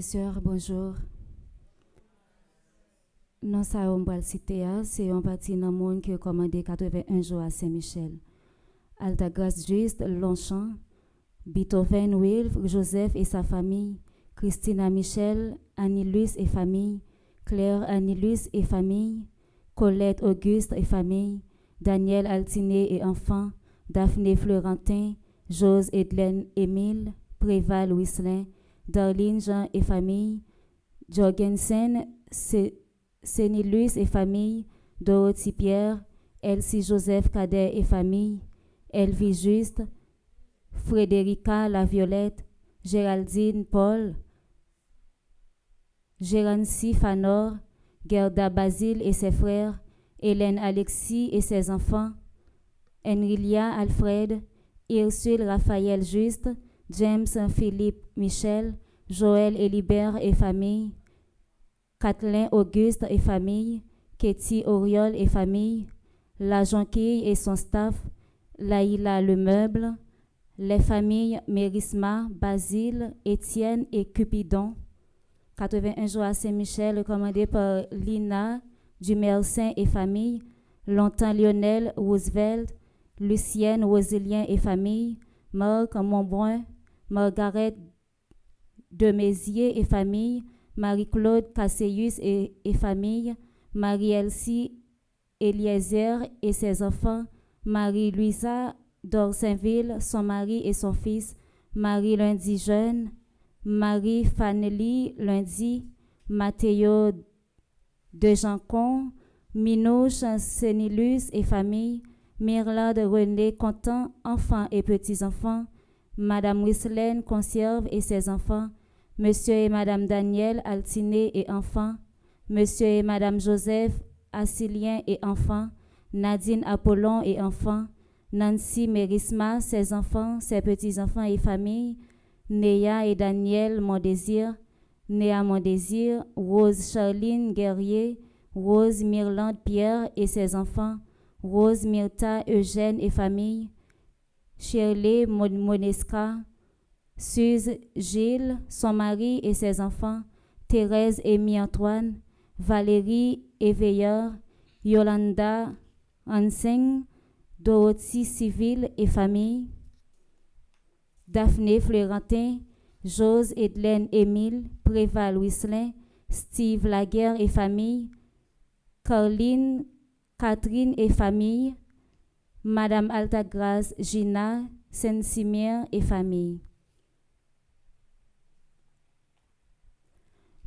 et sœurs, bonjour. Non, ça, on va le citer, c'est un parti dans le monde qui a commandé 81 jours à Saint-Michel. Alta Grâce Juste, Longchamp, Beethoven, Wilf, Joseph et sa famille, Christina Michel, Annilus et famille, Claire Annilus et famille, Colette Auguste et famille, Daniel Altiné et enfants, Daphné Florentin, Jose Edlen Émile, Préval Wislin, Darlene Jean et famille, Jorgensen, Sénilus et famille, Dorothy Pierre, Elsie Joseph Cadet et famille, Elvie Juste, Frédérica La Violette, Géraldine Paul, Gérancy Fanor, Gerda Basile et ses frères, Hélène Alexis et ses enfants, Enrilia Alfred, Ursule Raphaël Juste, James Philippe Michel, Joël Élibert et famille, Kathleen Auguste et famille, Katie Auriol et famille, La Jonquille et son staff, Laïla Le Meuble, les familles Mérisma, Basile, Étienne et Cupidon. 81 jours à Saint-Michel, recommandé par Lina Dumersin et famille, Longtemps Lionel Roosevelt, Lucienne Rosilien et famille, Marc Montbrun, Margaret Demézier et famille, Marie-Claude Casséus et famille, Marie-Elsie Eliezer et ses enfants, Marie-Louisa d'Orsainville, son mari et son fils, Marie Lundi Jeune, Marie Fanelli Lundi, Mathéo de Jancon, Minouche Sénilus et famille, Myrlande René Contant, enfants et petits-enfants, Madame Wislaine Conserve et ses enfants, Monsieur et Madame Daniel Altiné et enfants, Monsieur et Madame Joseph Assilien et enfants, Nadine Apollon et enfants, Nancy Mérisma, ses enfants, ses petits-enfants et familles, Néa et Daniel Mondésir, Néa Mondésir, Rose Charline Guerrier, Rose Myrlande Pierre et ses enfants, Rose Myrta Eugène et famille, Shirley Monesca, Suze Gilles, son mari et ses enfants, Thérèse Amy Antoine, Valérie Éveilleur, Yolanda Hansing, Dorothy Civil et famille, Daphné Florentin, Jose Edlen Émile, Préval Wislin, Steve Laguerre et famille, Caroline Catherine et famille, Madame Altagrace Gina, Saint-Simien et famille.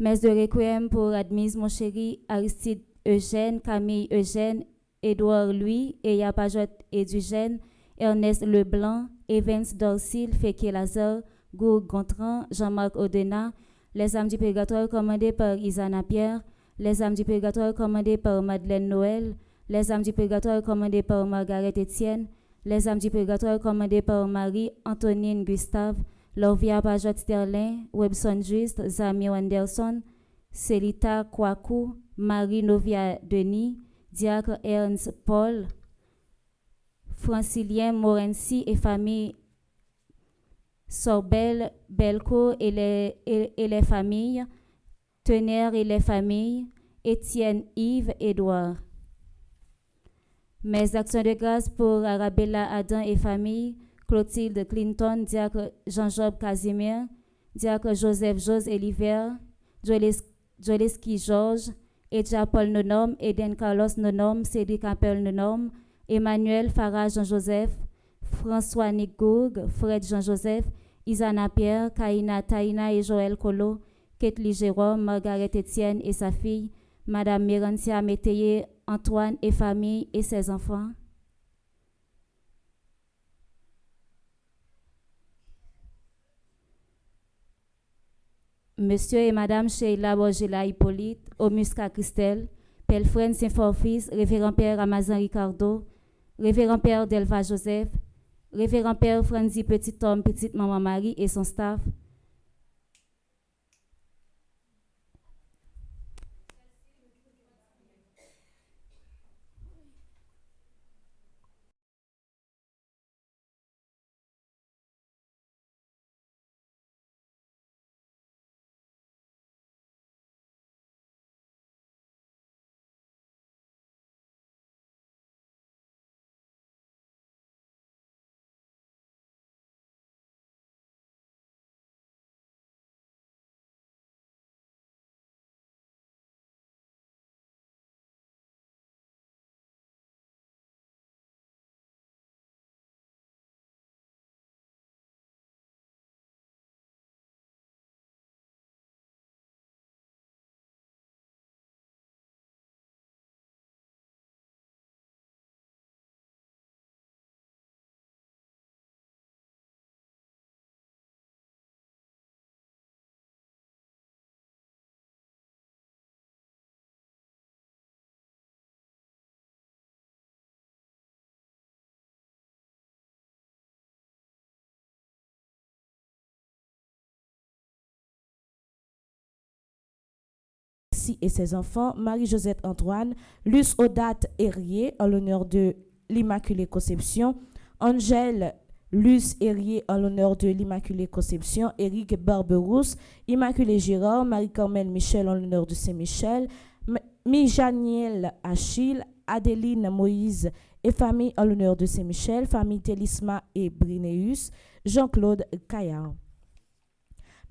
Messe de requiem pour Admise mon chéri, Aristide Eugène, Camille Eugène, Édouard Louis, Eya Pajot Edugène, Ernest Leblanc, Evans Dorsil, Féké Lazare, Gour Gontran, Jean-Marc Odena, les âmes du purgatoire commandées par Isana Pierre, les âmes du purgatoire commandées par Madeleine Noël, les âmes du purgatoire commandées par Margaret Etienne, les âmes du purgatoire commandées par Marie-Antonine Gustave, Lovia Pajot Sterling, Webson Juste, Zamir Anderson, Celita Kwaku, Marie Novia Denis, Diacre Ernst Paul, Francilien Morency et famille, Sorbel Belco et les familles, Tener et les familles, Étienne Yves Édouard. Mes actions de grâce pour Arabella Adam et famille, Clotilde Clinton, Diacre Jean-Job Casimir, Diacre Joseph Jose Eliver, Joleski Georges, Edja Paul Nonom, Eden Carlos Nonom, Cédric Appel Nonom, Emmanuel Farah Jean-Joseph, François Nigourg, Fred Jean-Joseph, Isana Pierre, Kaina Taina et Joël Colo, Ketli Jérôme, Margaret Etienne et sa fille, Madame Mérantia Métayer, Antoine et famille et ses enfants. Monsieur et Madame Sheila Borgela Hippolyte, Omusca Christelle, Pelfren Saint-Forfils, Révérend Père Amazon Ricardo, Révérend Père Delva Joseph, Révérend Père Franzi Petit Homme, Petite Maman Marie et son staff, Alexis et ses enfants, Marie-Josette Antoine, Luce Odate Herrier en l'honneur de l'Immaculée Conception, Angèle Luce Herrier en l'honneur de l'Immaculée Conception, Éric Barberousse, Immaculée Girard, Marie-Carmel Michel en l'honneur de Saint-Michel, Mijaniel Achille, Adéline Moïse et famille en l'honneur de Saint-Michel, famille Télisma et Brinéus, Jean-Claude Caillard.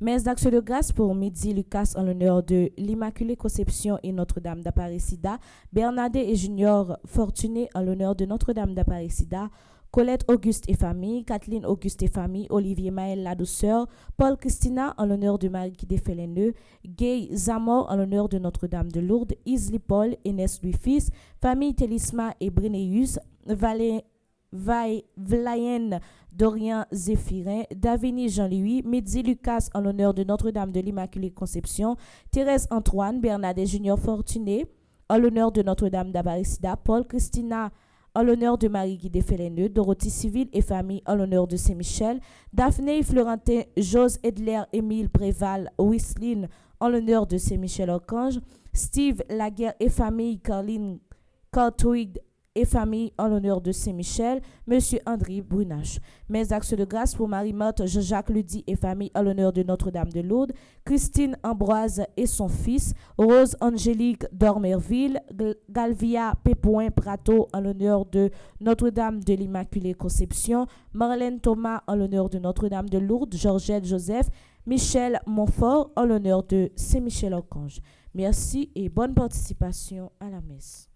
Messe d'action de grâce pour Midi Lucas en l'honneur de l'Immaculée Conception et Notre-Dame d'Aparecida, Bernadette et Junior Fortuné en l'honneur de Notre-Dame d'Aparecida, Colette Auguste et famille, Kathleen Auguste et famille, Olivier Maël La Douceur, Paul Christina en l'honneur de Marie qui défait les nœuds, Gay Zamor en l'honneur de Notre-Dame de Lourdes, Isli Paul, Enes Louis Fils, famille Télisma et Brinéus, Vlayen Dorian Zéphirin, Davini Jean-Louis, Midi Lucas en l'honneur de Notre-Dame de l'Immaculée Conception, Thérèse Antoine, Bernadette Junior Fortuné en l'honneur de Notre-Dame d'Aparecida, Paul Christina en l'honneur de Marie qui défait les nœuds, Dorothée Civile et famille en l'honneur de Saint-Michel, Daphné Florentin, Jose Edler, Émile Préval, Wislin en l'honneur de Saint-Michel-Archange, Steve Laguerre et famille, Carline Cartwig et famille en l'honneur de Saint-Michel, Monsieur André Brunache. Mes actes de grâce pour Marie-Marthe, Jean-Jacques Ludy et famille en l'honneur de Notre-Dame de Lourdes, Christine Ambroise et son fils, Rose Angélique d'Ormerville, Galvia Pépouin Prato en l'honneur de Notre-Dame de l'Immaculée Conception, Marlène Thomas en l'honneur de Notre-Dame de Lourdes, Georgette Joseph, Michel Montfort en l'honneur de Saint-Michel-Archange. Merci et bonne participation à la messe.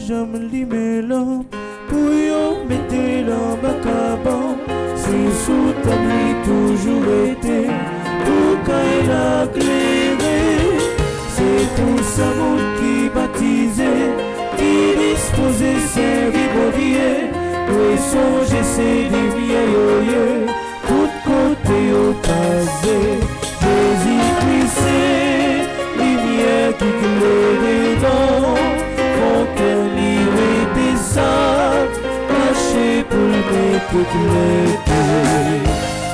jam li melan, pou yon mette lan bakaban, c'est sous table toujours été, pour qu'il a clairé, c'est pour sa monde qui baptisé, qui disposait servir au Dieu, et songer c'est des vieilles, tout côté au casé, Jésus-Christ c'est lumière qui claire dedans, fontaine irrétée ça, caché pour le mettre éclater.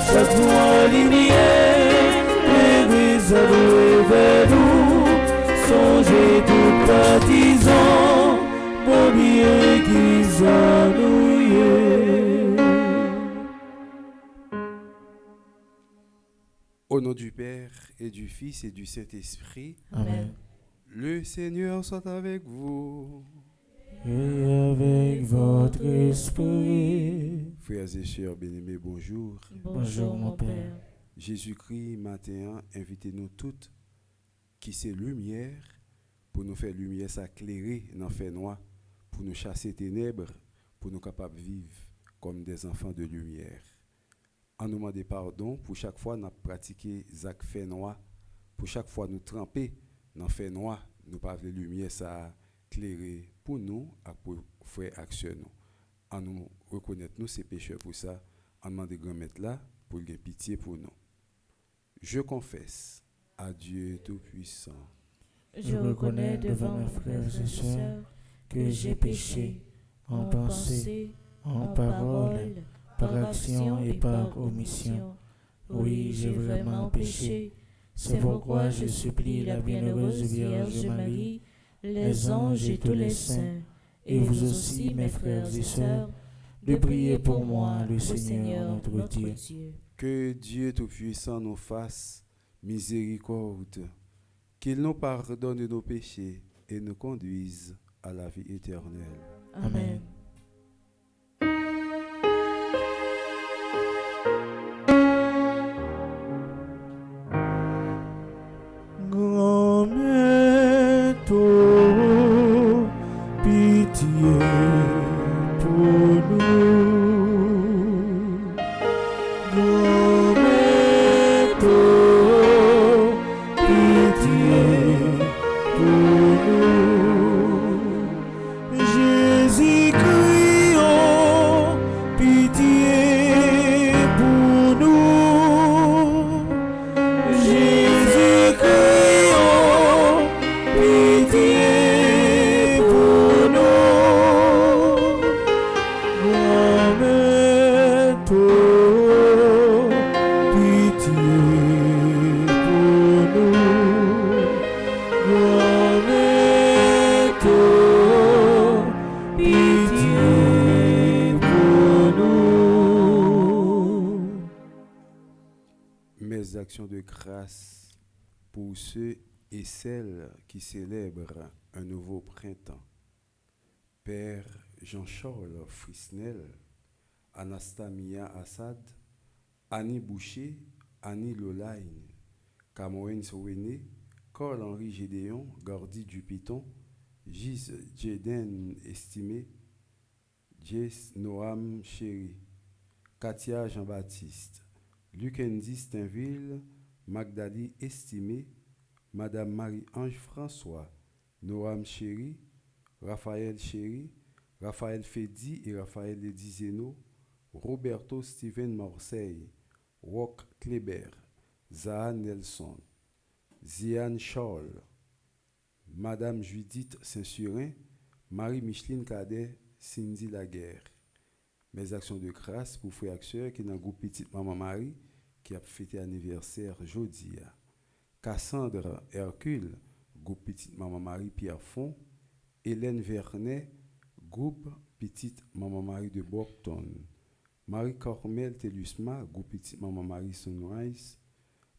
Chaque mois lumière, les réserves vers nous, songez tout baptisant, mon bien qui s'annouille. Au nom du Père et du Fils et du Saint-Esprit, Amen. le Seigneur soit avec vous. Et avec votre esprit. Frères et sœurs bien-aimés, bonjour. Bonjour mon Père. Jésus-Christ, matin, invitez-nous toutes qui c'est lumière pour nous faire lumière s'éclairer dans le fait noir, pour nous chasser ténèbres, pour nous capables de vivre comme des enfants de lumière. En nous demandant pardon pour chaque fois nous pratiquer Zach fait noir, pour chaque fois nous tremper dans fait noir, nous pas de lumière ça éclairer pour nous et pour faire action nous. En nous reconnaître nous ces pécheurs pour ça, en demandant grand maître là pour qu'il ait pitié pour nous. Je confesse à Dieu Tout-Puissant. Je reconnais devant mes frères et sœurs que j'ai péché en pensée, en parole, par action et par omission. Oui, j'ai vraiment péché. C'est pourquoi je supplie la bienheureuse Vierge Marie, les anges et tous les saints, et vous aussi, mes frères et sœurs, de prier pour moi, le Seigneur notre Dieu. Que Dieu Tout-Puissant nous fasse miséricorde, qu'il nous pardonne nos péchés et nous conduise à la vie éternelle. Amen. Grand-mère, pitié pour nous. Grand-mère, pitié pour nous. Jésus-Christ, oh, pitié pour nous. Jésus-Christ, oh, pitié pour nous. Grand-mère, pitié pour nous. Grand-mère, pitié pour nous. Mes actions de grâce pour ceux et celles qui célèbrent un nouveau printemps. Père Jean-Charles Frisnel, Anastamia Assad, Annie Boucher, Annie Lolaine, Camoën Sowené, Carl-Henri Gédéon, Gordy Dupiton, Gis Jeden Estimé, Jess Noam Chéri, Katia Jean-Baptiste, Lukendi Stainville, Magdali Estimé, Madame Marie-Ange François, Noam Chéri, Raphaël Chéri, Raphaël Fedi et Raphaël Ledizeno, Roberto Steven Marseille, Rock Kleber, Zahan Nelson, Ziane Charles, Madame Judith Saint-Surin, Marie-Micheline Cadet, Cindy Laguerre. Mes actions de grâce pour frères et sœurs qui dans le groupe Petite Maman Marie qui a fêté anniversaire jeudi. Cassandre Hercule, groupe Petite Maman Marie Pierrefonds, Hélène Vernet, groupe Petite Maman Marie de Brockton, Marie-Cormel Telusma, groupe Petite Maman Marie Sunrise,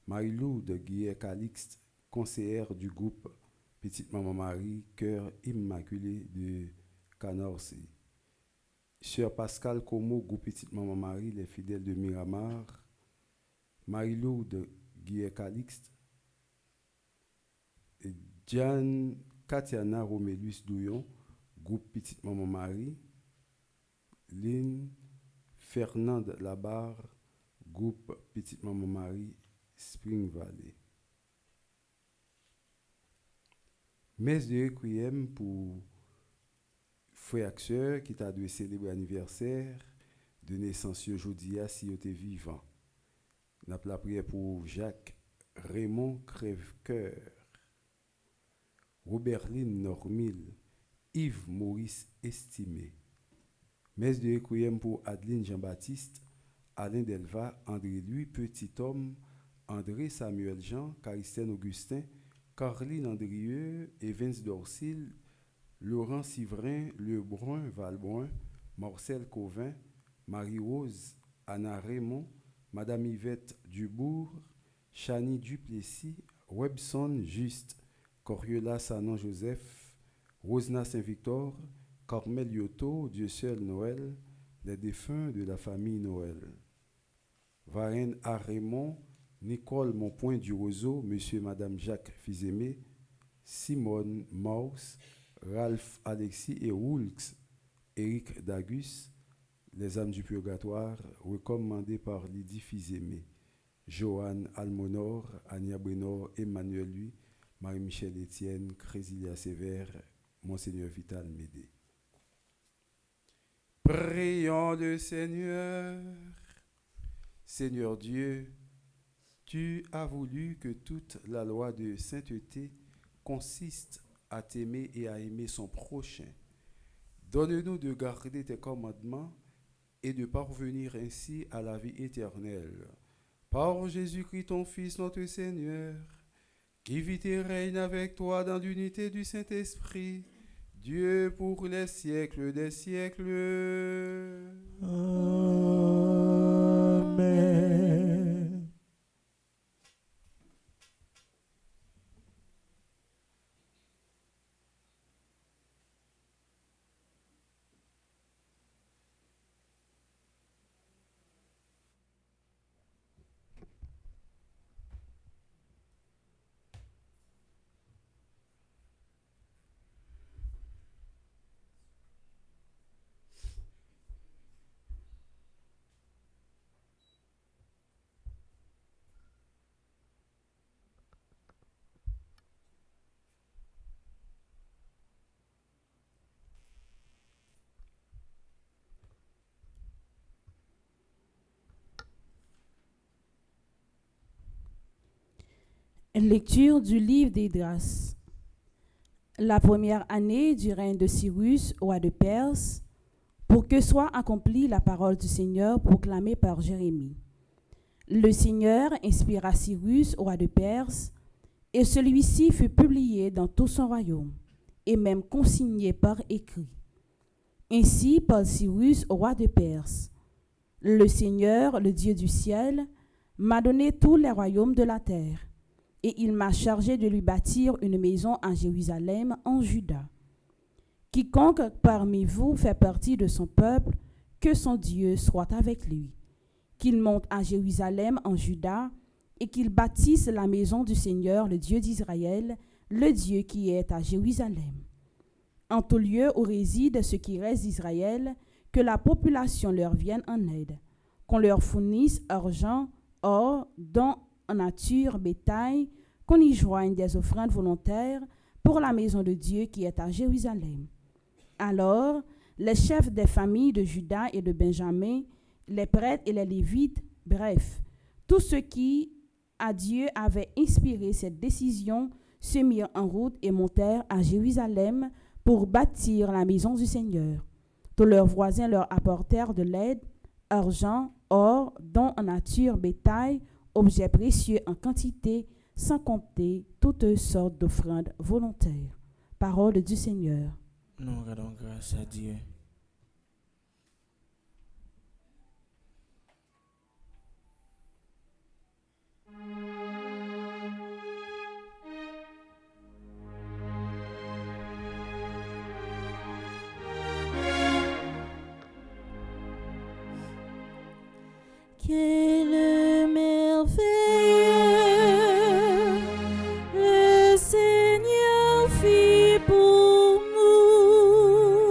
Marie-Lou de Guillet Calixte, conseillère du groupe Petite Maman Marie Cœur Immaculé de Canorcé. Sœur Pascal Como, groupe Petite Maman Marie, les fidèles de Miramar, Marie-Lou de Guillet Calixte, Diane Katiana Romélus Douillon, groupe Petite Maman Marie, Lynn Fernande Labarre, groupe Petite Maman Marie, Spring Valley. Messe de requiem pour frère et sœur qui t'a dû célébrer l'anniversaire de naissance aujourd'hui si vous êtes vivant. N'a la prière pour Jacques Raymond Crèvecoeur, Robertline Normil, Yves Maurice Estimé. Messe de requiem pour Adeline Jean-Baptiste, Alain Delva, André Louis Petit Homme, André Samuel Jean, Caristène Augustin, Carline Andrieux, Evans Dorsil, Laurent Sivrin, Lebrun Valbrun, Marcel Covin, Marie-Rose, Anna Raymond, Madame Yvette Dubourg, Chani Duplessis, Webson Juste, Coriola Sanon Joseph, Rosna Saint-Victor, Carmel Yoto, Dieu seul Noël, les défunts de la famille Noël. Varenne A. Raymond, Nicole Monpoint du Roseau, Monsieur et Madame Jacques Fils-Aimé, Simone Maus, Ralph Alexis et Woulx, Éric Dagus, Les âmes du purgatoire, recommandées par Lydie Fils-Aimé, Joanne Almonor, Ania Brenor, Emmanuel Lui, Marie-Michel Etienne, Crésilia Sévère, Monseigneur Vital Médé. Prions le Seigneur. Seigneur Dieu, tu as voulu que toute la loi de sainteté consiste à t'aimer et à aimer son prochain. Donne-nous de garder tes commandements et de parvenir ainsi à la vie éternelle. Par Jésus-Christ, ton Fils, notre Seigneur, qui vit et règne avec toi dans l'unité du Saint-Esprit, Dieu pour les siècles des siècles. Amen. Lecture du livre des Grâces. La première année du règne de Cyrus, roi de Perse, pour que soit accomplie la parole du Seigneur proclamée par Jérémie. Le Seigneur inspira Cyrus, roi de Perse, et celui-ci fut publié dans tout son royaume, et même consigné par écrit. Ainsi parle Cyrus, roi de Perse. Le Seigneur, le Dieu du ciel, m'a donné tous les royaumes de la terre, et il m'a chargé de lui bâtir une maison à Jérusalem, en Juda. Quiconque parmi vous fait partie de son peuple, que son Dieu soit avec lui. Qu'il monte à Jérusalem, en Juda, et qu'il bâtisse la maison du Seigneur, le Dieu d'Israël, le Dieu qui est à Jérusalem. En tout lieu où réside ce qui reste d'Israël, que la population leur vienne en aide, qu'on leur fournisse argent, or, dons en nature, bétail, qu'on y joigne des offrandes volontaires pour la maison de Dieu qui est à Jérusalem. Alors, les chefs des familles de Juda et de Benjamin, les prêtres et les Lévites, bref, tous ceux qui, à Dieu, avaient inspiré cette décision, se mirent en route et montèrent à Jérusalem pour bâtir la maison du Seigneur. Tous leurs voisins leur apportèrent de l'aide, argent, or, dons en nature, bétail, objets précieux en quantité, sans compter toutes sortes d'offrandes volontaires. Parole du Seigneur. Nous rendons grâce à Dieu. Quel merveilleux le Seigneur fit pour nous.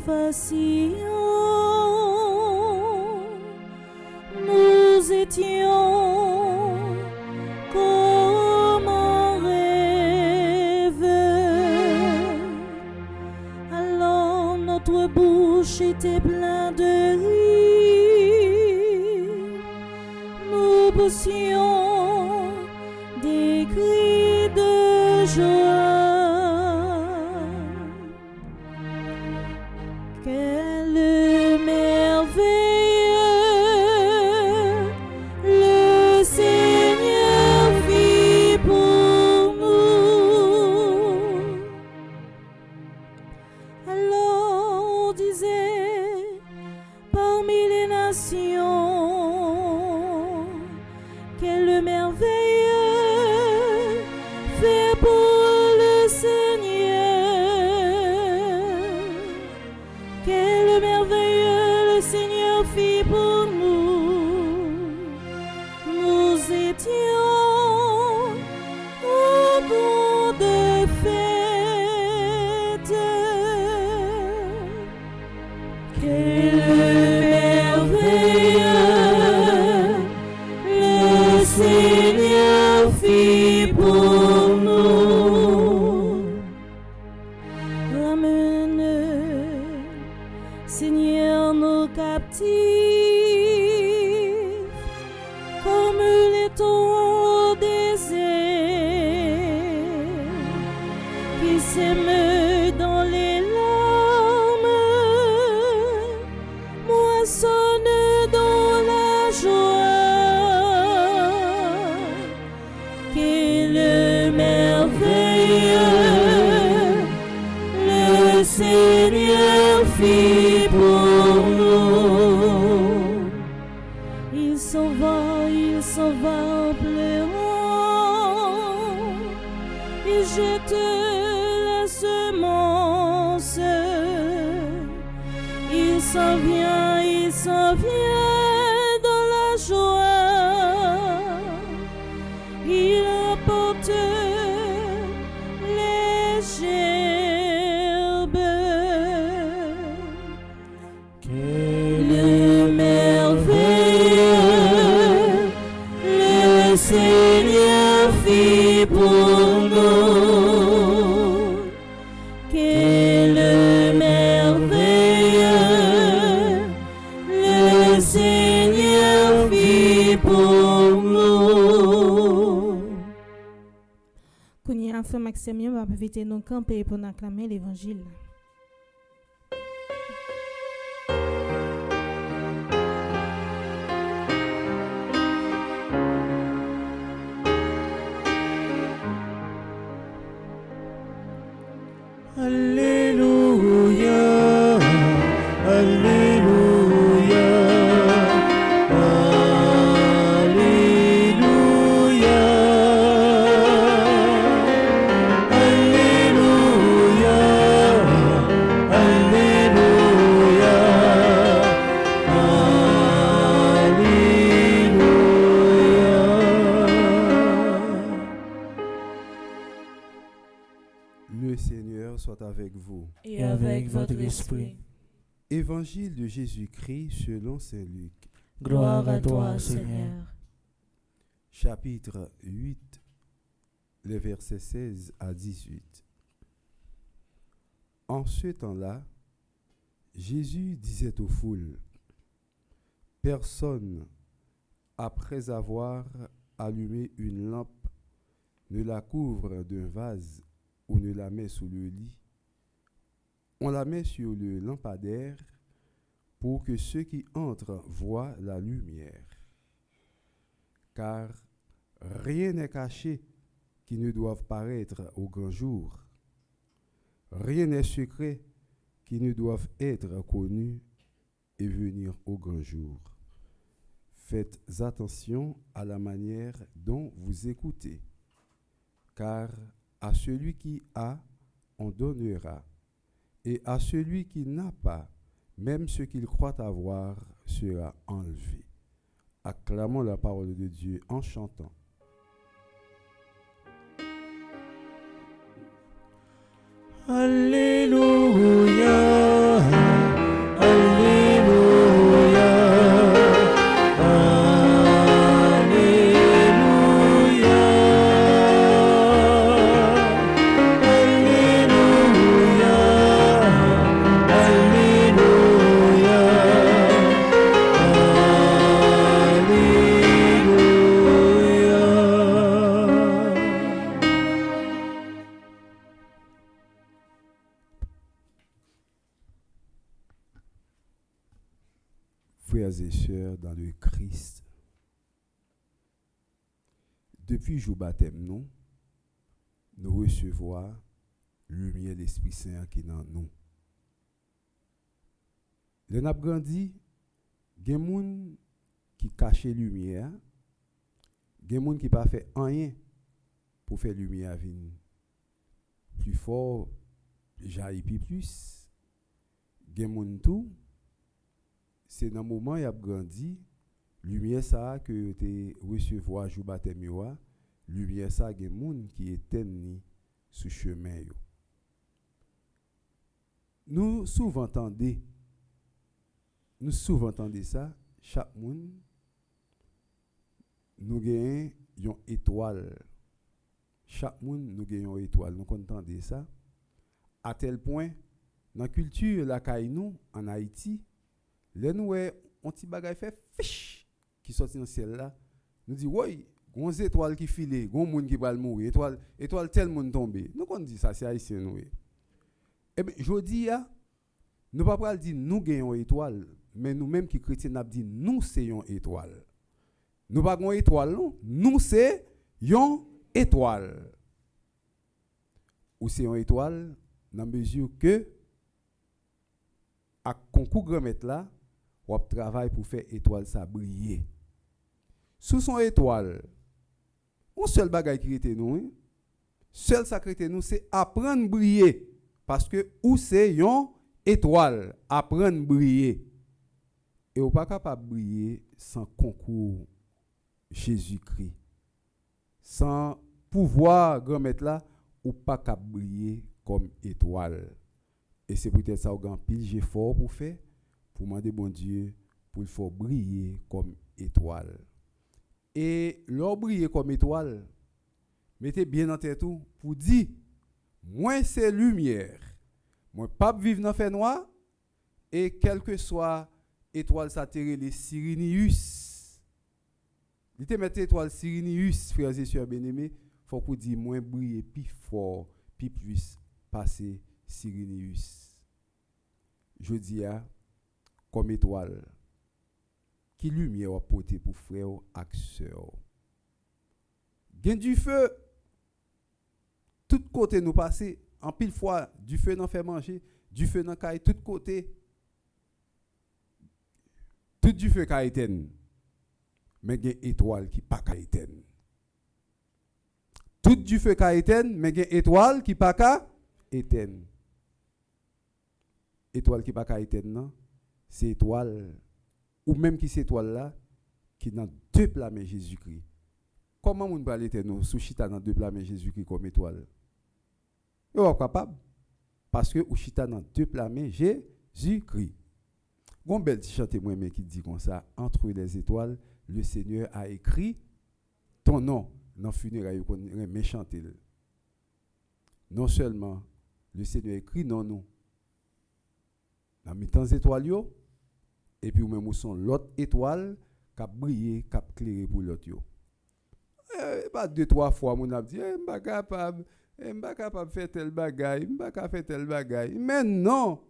vacillants, nous étions comme un rêve. Alors notre bouche était pleine de rire, nous poussions des cris de joie. Quelle merveille le Seigneur fit pour nous. Alors on disait parmi les nations, quelle merveille fait pour le Seigneur. Quelle merveille le Seigneur fit pour nous. Nous étions au bout de fête. Quelle merveille le Seigneur fit pour nous. Ramène, Seigneur, nos captifs, comme les taureaux au désert, qui s'émeut dans les larmes, moissonnent dans la joie. Quelle merveille le Seigneur fit pour nous. Il s'en va en pleurant, il jette la semence. Il s'en vient dans la joie. Il apporte les gerbes. Quelle merveille le Seigneur fit pour nous. Quelle merveille le Seigneur fit pour nous. Kounia frère Maxime va inviter nous camper pour acclamer l'évangile. Alléluia, Alléluia, Alléluia, Alléluia, Alléluia, Le Seigneur soit avec vous. Et avec votre esprit. Évangile de Jésus-Christ selon saint Luc. Gloire à toi, Seigneur. Chapitre 8, les versets 16 à 18. En ce temps-là, Jésus disait aux foules, « Personne, après avoir allumé une lampe, ne la couvre d'un vase ou ne la met sous le lit. On la met sur le lampadaire pour que ceux qui entrent voient la lumière. Car rien n'est caché qui ne doive paraître au grand jour. Rien n'est secret qui ne doive être connu et venir au grand jour. Faites attention à la manière dont vous écoutez, car à celui qui a, on donnera, et à celui qui n'a pas, même ce qu'il croit avoir sera enlevé. Acclamons la parole de Dieu en chantant. Alléluia. frères et sœurs dans le Christ, depuis jour baptême nous recevons lumière de l'Esprit Saint qui est dans nous. Le n'a grandi, il y a des gens qui cachent lumière, il y a des gens qui pas fait rien pour faire lumière venir plus fort, jaillir plus. Il y a des gens tout, c'est dans le moment où il a grandi, lumière ça que tu recevoir jour baptême yo, lumière ça il y a des gens qui éteignent sur chemin yo. Nous souvent entendons ça, chaque monde nous gagnons une étoile. Chaque monde nous gagnons une étoile. Nous entendons ça. À tel point, dans la culture la nous en Haïti, les nous on petit bagay fait fiche qui sorti dans le ciel là. Nous dit oui, gon étoile qui filé, gon monde qui va mourir, étoile tel monde tombé. Nous on dit ça c'est haïtien nous. Eh bien, jodi a nous pas dire nous gagnons une étoile, mais nous-mêmes qui chrétiens n'a dit nous c'est une étoile. Nous pas une étoile non, nous c'est une étoile. Ou c'est une étoile dans mesure que à concours grand maître là, on travaille pour faire étoile ça briller. Sous son étoile, un seul bagage qui était nous, seul sacré nous c'est apprendre à briller parce que ou c'est une étoile, apprendre à briller. Et on pas capable de briller sans concours Jésus-Christ. Sans pouvoir grand maître là, ou pas capable de briller comme étoile. Et c'est peut-être ça qu'on pile j'ai fort pour faire pour demander bon Dieu pour le faire briller comme étoile. Et leur briller comme étoile, mettez bien en tête tout pour dire moi c'est lumière. Moi pas vivre dans fait noir et quel que soit étoile satérée les Sirinius. Il te mette étoile Sirinius frères et sœurs bien-aimés, faut qu'on dise moins briller plus fort, plus plus passer Sirinius. Je dis comme étoile qui lumière a porté pour frère et sœur. Gain du feu tout côté nous passer en pile fois du feu n'en fait manger, du feu n'en caille tout côté. Tout du feu ka éteindre. Mais gain étoile qui pas ka éteindre. Tout du feu ka éteindre, mais gain étoile qui pas ka éteindre. Étoile qui pas ka éteindre non, c'est étoile ou même qui c'est étoile là qui dans deux plats mais Jésus-Christ. Comment on peut l'éteindre sous chita dans deux plats mais Jésus-Christ comme étoile? Vous êtes capable parce que ou chita dans deux plats mais Jésus-Christ. Gon bel petit chanté moi qui dit comme ça, entre les étoiles, le Seigneur a écrit ton nom dans funérailles qu'on remet chanter. Non seulement le Seigneur écrit non nous dans mi-temps étoiles yo et puis ou même son l'autre étoile qui a brillé, qui a éclairé pour l'autre yo. Pas deux trois fois mon a dit m'pa capable faire tel bagay, m'pa capable faire tel bagay. Mais non,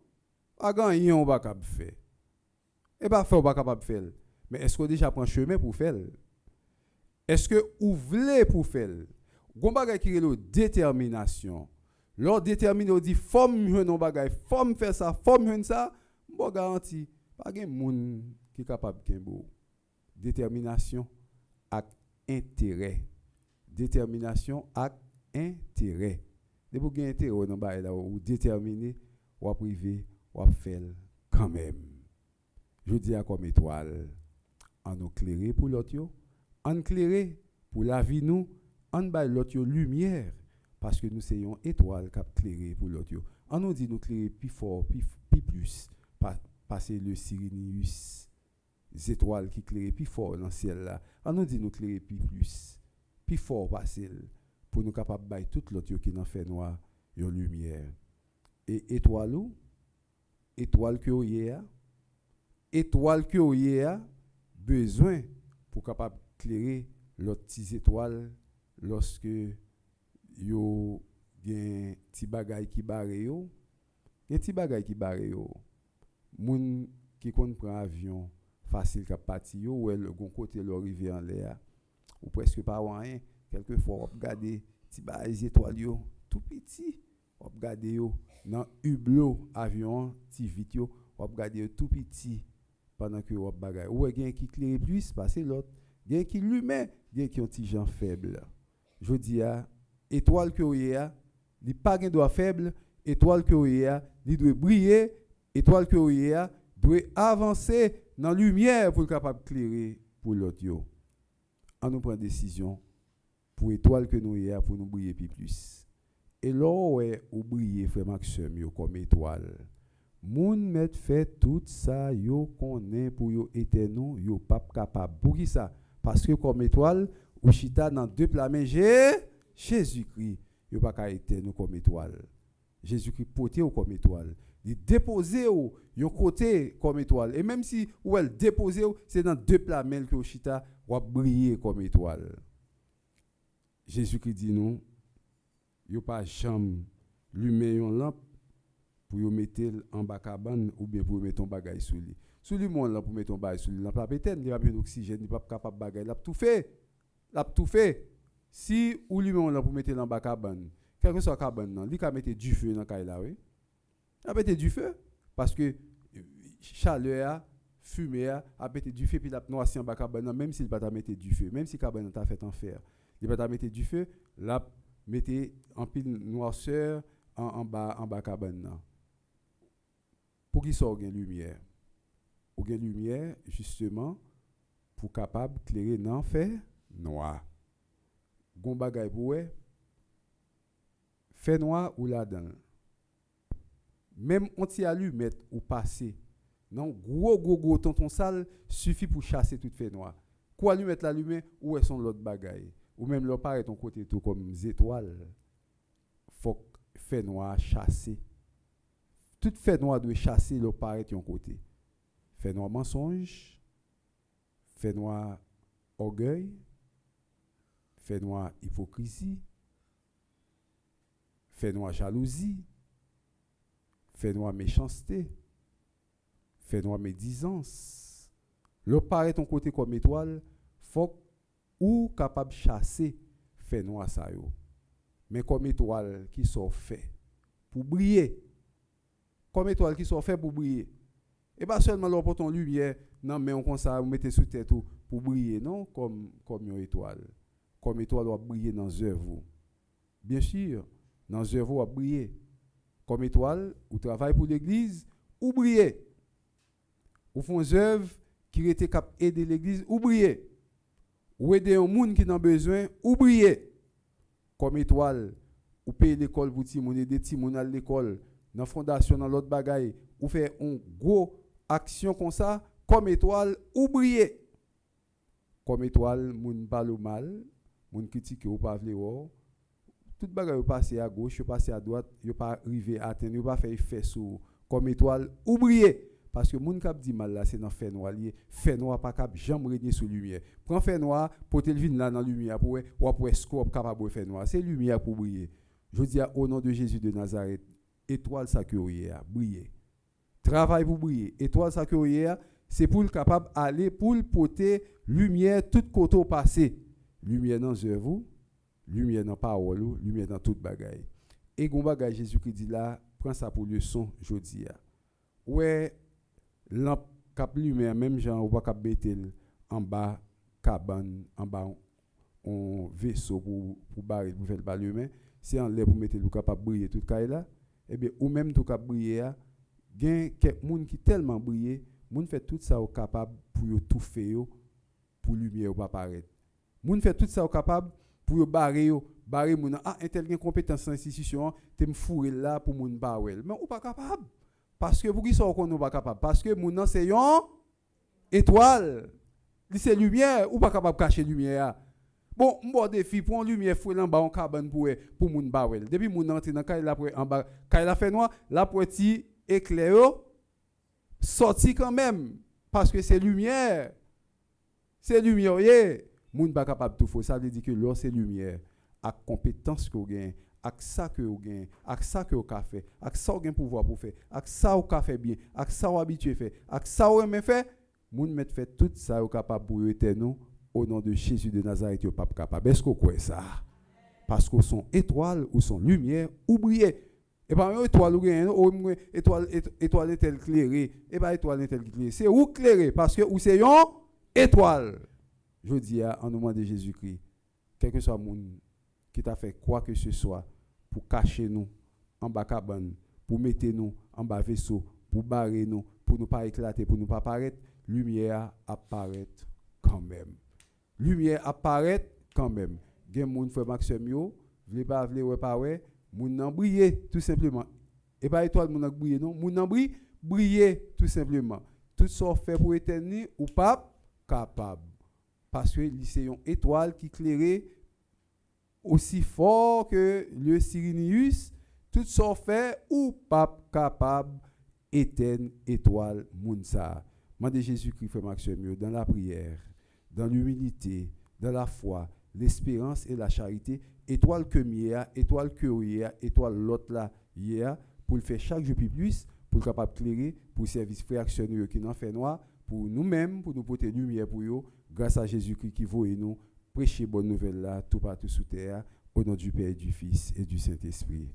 pas gagner on pas capable faire. Et pas faire on pas capable faire. Mais est-ce que déjà prend chemin pour faire? Est-ce que vous voulez pour faire? Gon bagay qui est la détermination. Leur déterminer on dit forme un bagay, forme faire ça, forme ça, bon garantie pas gen moun qui capable gen beau. Détermination ak intérêt. Détermination ak intérêt. De pour gen intérêt dans bagay là ou déterminer ou privé ou faire quand même. Je dis à comme étoile en nous clairer pour l'autre yo, en clairer pour la vie nous, en bay l'autre yo lumière parce que nous soyons étoile qui clairer pour l'autre yo. On nous dit nous clairer plus fort, plus plus passer le Sirinius, les étoiles qui clairent plus fort dans le ciel là. On nous dit nous clairer plus fort passer pour nous capable bailler toute l'autre qui dans fait noir une lumière. Et étoile que oyé étoile que oyé besoin pour capable clairer l'autre petite étoile lorsque yo gen ti bagay qui barre yo moun qui kon prend avion facile qu'à partir yo ou le gon côté le rivière en l'air ou presque pas rien quelquefois on regarder ti ba les étoiles yo tout petit on regarder yo dans hublot avion ti vite yo on regarder yo tout petit pendant que on bagaille ou gen qui éclaire plus passer l'autre gen qui lumet gen qui ont ti gens faible je dis à étoile que a li pas gen doit faible étoile que a li doit briller étoile que a doit avancer dans lumière pour capable éclairer pour l'autre yo. On nous prend décision pour étoile que nous a pour nous briller plus. Et là ouais ou briller frère Maxime yo comme étoile. Moun met fait tout ça yo connaît pour yo éternel yo pas capable. Pour qui ça? Parce que comme étoile ou chita dans deux plats Jésus-Christ yo pas ka éternel comme étoile. Jésus-Christ porté ou comme étoile. Il déposé ou yon côté comme étoile et même si ou elle déposé c'est dans deux plamels que chita ou briller comme étoile. Jésus-Christ dit nous yo pas jamais lumer une lampe pour yo mettre en bas cabane ou bien pour mettre ton bagage sous lui. Sous lui mon lampe pour mettre ton bagage sous lui, lampe pas pétane, il a pas d'oxygène, il pas capable bagage, l'a tout fait. L'a tout fait. Si ou lui mon lampe pour mettre en bas cabane, quel que soit cabane nan, li ka mettre du feu dans kay la oui. A mettre du feu parce que chaleur fumée a mettre du feu puis la noirci en bas cabane même s'il pas ta mettre du feu même si cabane t'a fait en fer il pas ta mettre du feu la mettre en pile noirceur en bas cabane pour qu'il soit gain lumière ou gain lumière justement pour capable éclairer dans fait noir gon bagay pour fait noir ou là-dedans même anti allumette ou passer non gros tonton sale suffit pour chasser toute fait noir quoi allumette l'allumer ou est son l'autre bagaille ou même leur paraît ton côté tout comme étoiles faut fait noir chasser toute fait noir doit chasser leur paraît ton côté fait noir mensonge fait noir orgueil fait noir hypocrisie fait noir jalousie fait noir méchanceté, fait noir médisance. Le paraît ton côté comme étoile, faut ou capable chasser fait noir ça yo. Mais comme étoile qui sont fait pour briller. Comme étoile qui sont fait pour briller. Et pas seulement leur porte en lumière, non mais on comme ça, vous mettez sous tête pour briller, non comme une étoile. Comme étoile doit briller dans œuvre. Bien sûr, dans œuvre doit briller. Comme étoile, ou travaille pour l'église, ou briller. Ou font œuvre qui était capable d'aider l'église, ou briller. Ou aider un monde qui n'a besoin, ou briller. Comme étoile, ou payer l'école pour ti moun, aider ti moun à l'école, dans fondation dans l'autre bagaille, ou faire une gros action comme ça, comme étoile, ou briller. Comme étoile, moun parle mal, moun critique ou pas vle ou. Tout bagay passer à gauche, passer à droite, yo pas arriver à atteindre, yo pas faire effet sur comme étoile ou briller parce que moun k'ap di mal là c'est dans fait noir lié, fait noir pas cap jamais régner sur lumière. Prend fait noir pour te vinn là dans lumière pour ou pour scope capable faire noir, c'est lumière pour briller. Je dis au nom de Jésus de Nazareth, étoile ça que briller. Travail pour briller, étoile ça que c'est pour capable aller pour porter lumière tout côté passé. Lumière dans œuvre lumière dans parole, lumière dans toute bagaille. Et gon bagaille Jésus qui dit là, prends ça pour leçon jodi a. Ouais, lampe cap lumière même gens ou pas cap betel en bas cabane, en bas on vaisseau pour barrer pour faire le lumière, c'est en l'air pour mettre le capable briller toute caille là. Et bien ou même tout cap briller a, gen quelques monde qui tellement briller, moun fait tout ça au capable pour yo tout faire pour lumière pas paraître. Moun fait tout ça au capable pour barrer moun intel gen compétence en institution te me fourrer là pour moun ba wel mais ou pas capable parce que pour qui ça qu'on pas capable parce que moun c'est yon étoile li c'est lumière ou pas capable cacher lumière bon m'bo défi pour lumière fourrer en bas en cabane pour moun ba wel depuis moun entre dans kay là pour en bas kay la fait noir là pour ti éclair sorti quand même parce que c'est lumière yeah. Moun pas capable tout faire ça veut dire que l'or c'est lumière à compétence que vous gagne avec ça que vous gagne avec ça que vous ka fait avec ça vous gagne pouvoir pour faire avec ça vous ka fait bien avec ça vous habitué faire avec ça vous aime faire Moun met fait tout ça au capable pour éternel au nom de Jésus de Nazareth yo pas capable. Est-ce qu'on croit ça? Parce que son étoile ou son lumière ou briller. Et pas une étoile ou rien, ou étoile est-elle éclairée? Et pas étoile est-elle éclairée? C'est où éclairée? Parce que ou c'est une étoile. Je dis en nom de Jésus-Christ, quel que soit le monde qui t'a fait quoi que ce soit pour cacher nous en bas cabane, pour mettre nous en bas vaisseau, pour barrer nous, pour ne pas éclater, pour ne pas apparaître, lumière apparaît quand même. Lumière apparaît quand même. Gen moun frère Maxime yo, vle pas vle ouais pas ouais, moun nan briller tout simplement. Et pas étoile moun nan briller non, moun nan briller tout simplement. Tout ça fait pour éternel ou pas capable. Parce que c'est une étoile qui éclairait aussi fort que le Sirius, tout ça fait ou pas capable éteindre étoile Mounsa. Mandez Jésus-Christ, frère Maxime, dans la prière, dans l'humilité, dans la foi, l'espérance et la charité, étoile que mia, étoile que hier, étoile l'autre là hier, pour le faire chaque jour plus, pour le capable éclairer, pour le service frère actionnaire qui n'en fait noir, pour nous-mêmes, pour nous porter lumière pour eux, grâce à Jésus-Christ qui voit nous prêcher bonne nouvelle là, tout partout sous terre, au nom du Père, du Fils et du Saint-Esprit.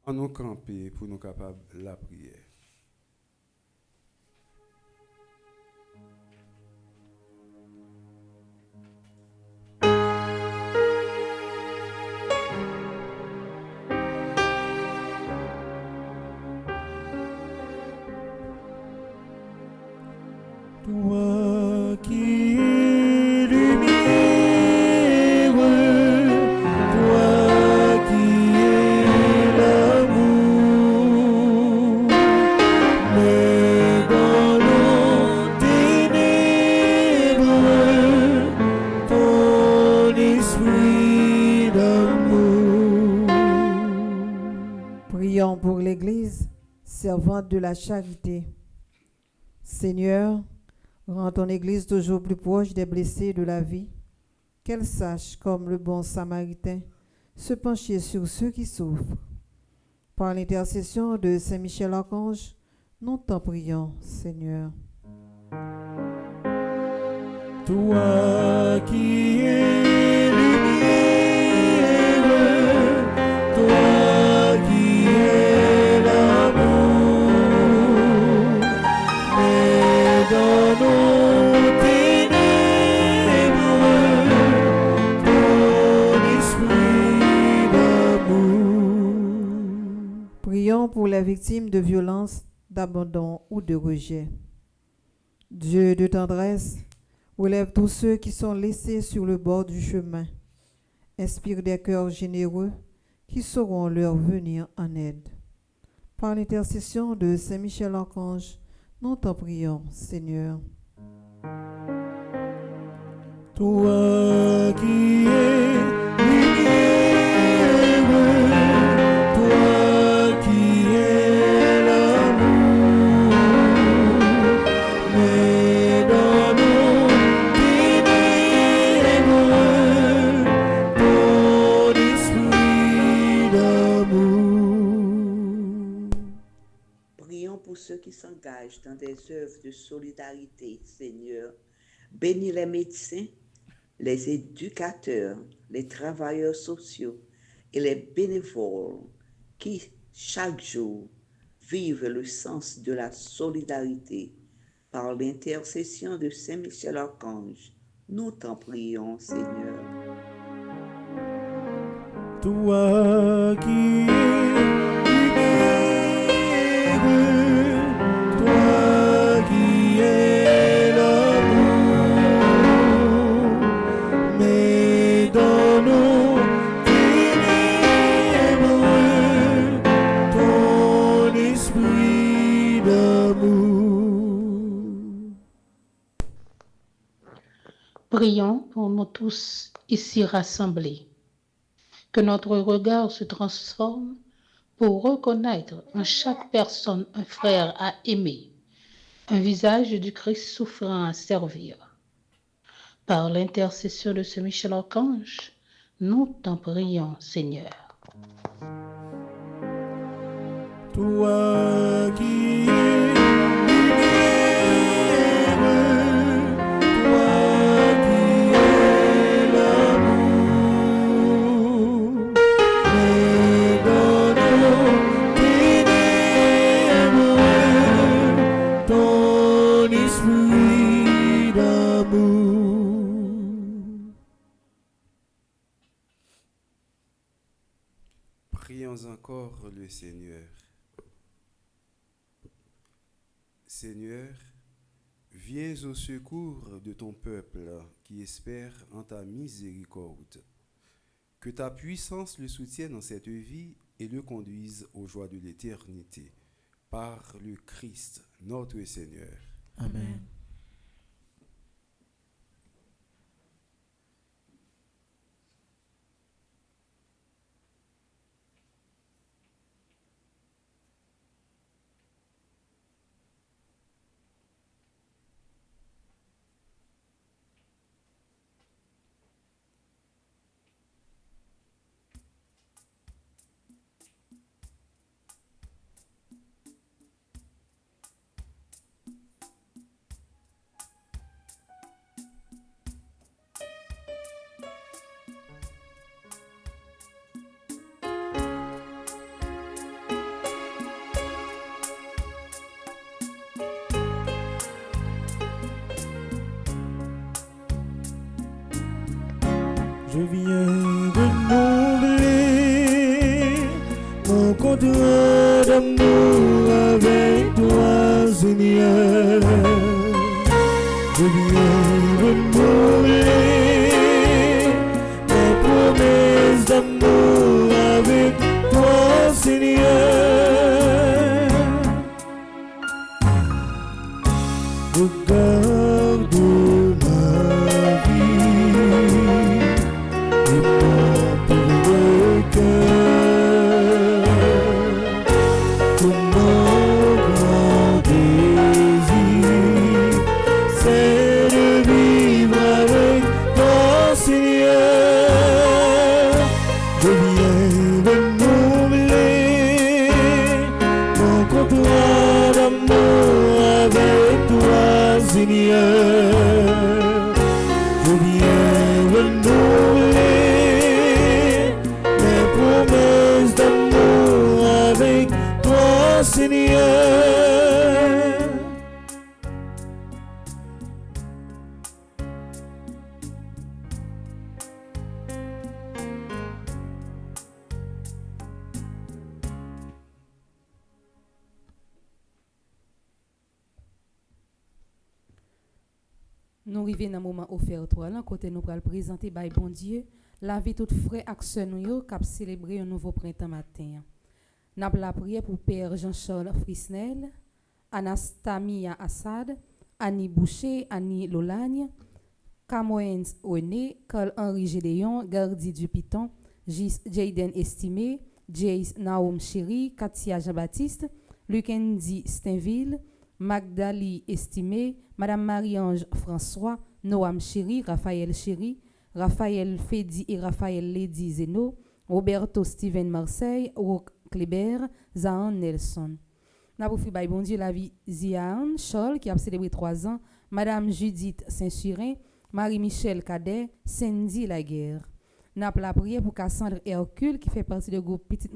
En nous camper pour nous capables la prière. Toi qui es lumière, toi qui es l'amour, mais dans nos ténèbres, ton esprit d'amour. Prions pour l'Église, servante de la charité. Seigneur, rends ton Église toujours plus proche des blessés de la vie, qu'elle sache, comme le bon Samaritain, se pencher sur ceux qui souffrent. Par l'intercession de Saint Michel Archange, nous t'en prions, Seigneur. Toi qui es lumière, toi qui es l'amour, mais dans nos ténèbres, ton esprit d'amour. Prions pour les victimes de violences, d'abandon ou de rejet. Dieu de tendresse, relève tous ceux qui sont laissés sur le bord du chemin. Inspire des cœurs généreux qui sauront leur venir en aide. Par l'intercession de Saint Michel Archange, nous t'en prions, Seigneur. Toi qui es lumière, toi qui es l'amour, mais dans nos ténèbres, ton esprit d'amour. Prions pour ceux qui s'engagent dans des œuvres de solidarité, Seigneur. Bénis les médecins, les éducateurs, les travailleurs sociaux et les bénévoles qui, chaque jour, vivent le sens de la solidarité. Par l'intercession de Saint Michel Archange, nous t'en prions, Seigneur. Toi qui es lumière, toi qui es l'amour, mais dans nos ténèbres, ton esprit d'amour. Prions pour nous tous ici rassemblés. Que notre regard se transforme pour reconnaître en chaque personne un frère à aimer, un visage du Christ souffrant à servir. Par l'intercession de ce Michel-Archange, nous t'en prions, Seigneur. Toi qui es lumière, toi qui es l'amour, mais dans nos ténèbres, ton esprit d'amour. Prions encore le Seigneur. Seigneur, viens au secours de ton peuple qui espère en ta miséricorde. Que ta puissance le soutienne en cette vie et le conduise aux joies de l'éternité. Par le Christ, notre Seigneur. Amen. Je viens renouveler mon contrat d'amour avec toi, Seigneur. Je viens renouveler mes promesses d'amour avec toi, Seigneur. Regarde ma vie. Seigneur, je viens renouveler mes promesses d'amour avec toi, Seigneur. Nous arrivons dans un moment offert toi là côté nous pral présenter by bon Dieu la vie toute frais action nous yo cap célébrer un nouveau printemps matin. N'a la prière pour Père Jean-Charles Frisnel, Anastamia Assad, Annie Boucher, Annie Lolagne, Camoens Oné, Carl-Henri Gédéon, Gardi Dupiton, Jayden Estimé, Jace Naoum Chéri, Katia Jean-Baptiste, Lukendi Steinville, Magdali Estimé, Madame Marie-Ange François, Noam Chéri, Raphaël Chéri, Raphaël Fedi et Raphaël Lady Zeno, Roberto Steven Marseille, Roque Kleber, Zahan Nelson. N'a pas fait bon Dieu la vie Zian Scholl qui a célébré 3 ans, Madame Judith Saint-Surin, Marie-Michel Cadet, Cindy Laguerre. N'a pas la prière pour Cassandre Hercule qui fait partie du groupe Petite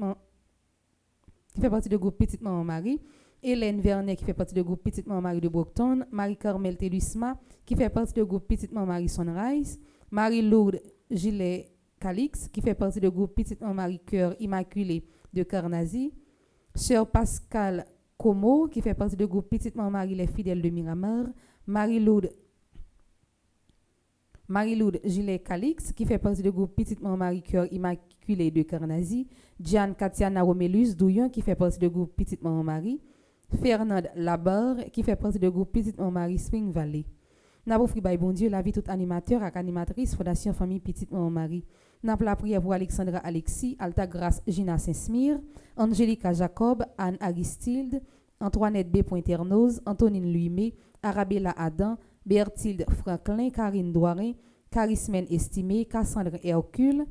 Maman Marie. Hélène Vernet qui fait partie du groupe Petite Maman Marie de Brockton, Marie-Carmel Telusma qui fait partie du groupe Petite Maman Marie Sunrise, Marie-Lourdes Gilet Calix qui fait partie du groupe Petite Maman Marie Cœur Immaculé de Carnazy, Sœur Pascal Como qui fait partie du groupe Petite Maman Marie Les Fidèles de Miramar, Marie-Lourdes Gilet Calix qui fait partie du groupe Petite Maman Marie Cœur Immaculé de Carnazy, Diane Katiana Romélus Douillon qui fait partie du groupe Petite Maman Marie, Fernand Labarre qui fait partie du groupe Petite Maman Marie Spring Valley. N'a pas bon Dieu la vie tout animateur et animatrice Fondation Famille Petite Maman Marie. N'a la prière pour Alexandra Alexis, Altagrace Gina Saint-Smire, Angélica Jacob, Anne Aristide, Antoinette B. Pointernoz, Antonine Luimé, Arabella Adam, Berthilde Franklin, Karine Douarin, Carismène Estimé, Cassandre Hercule,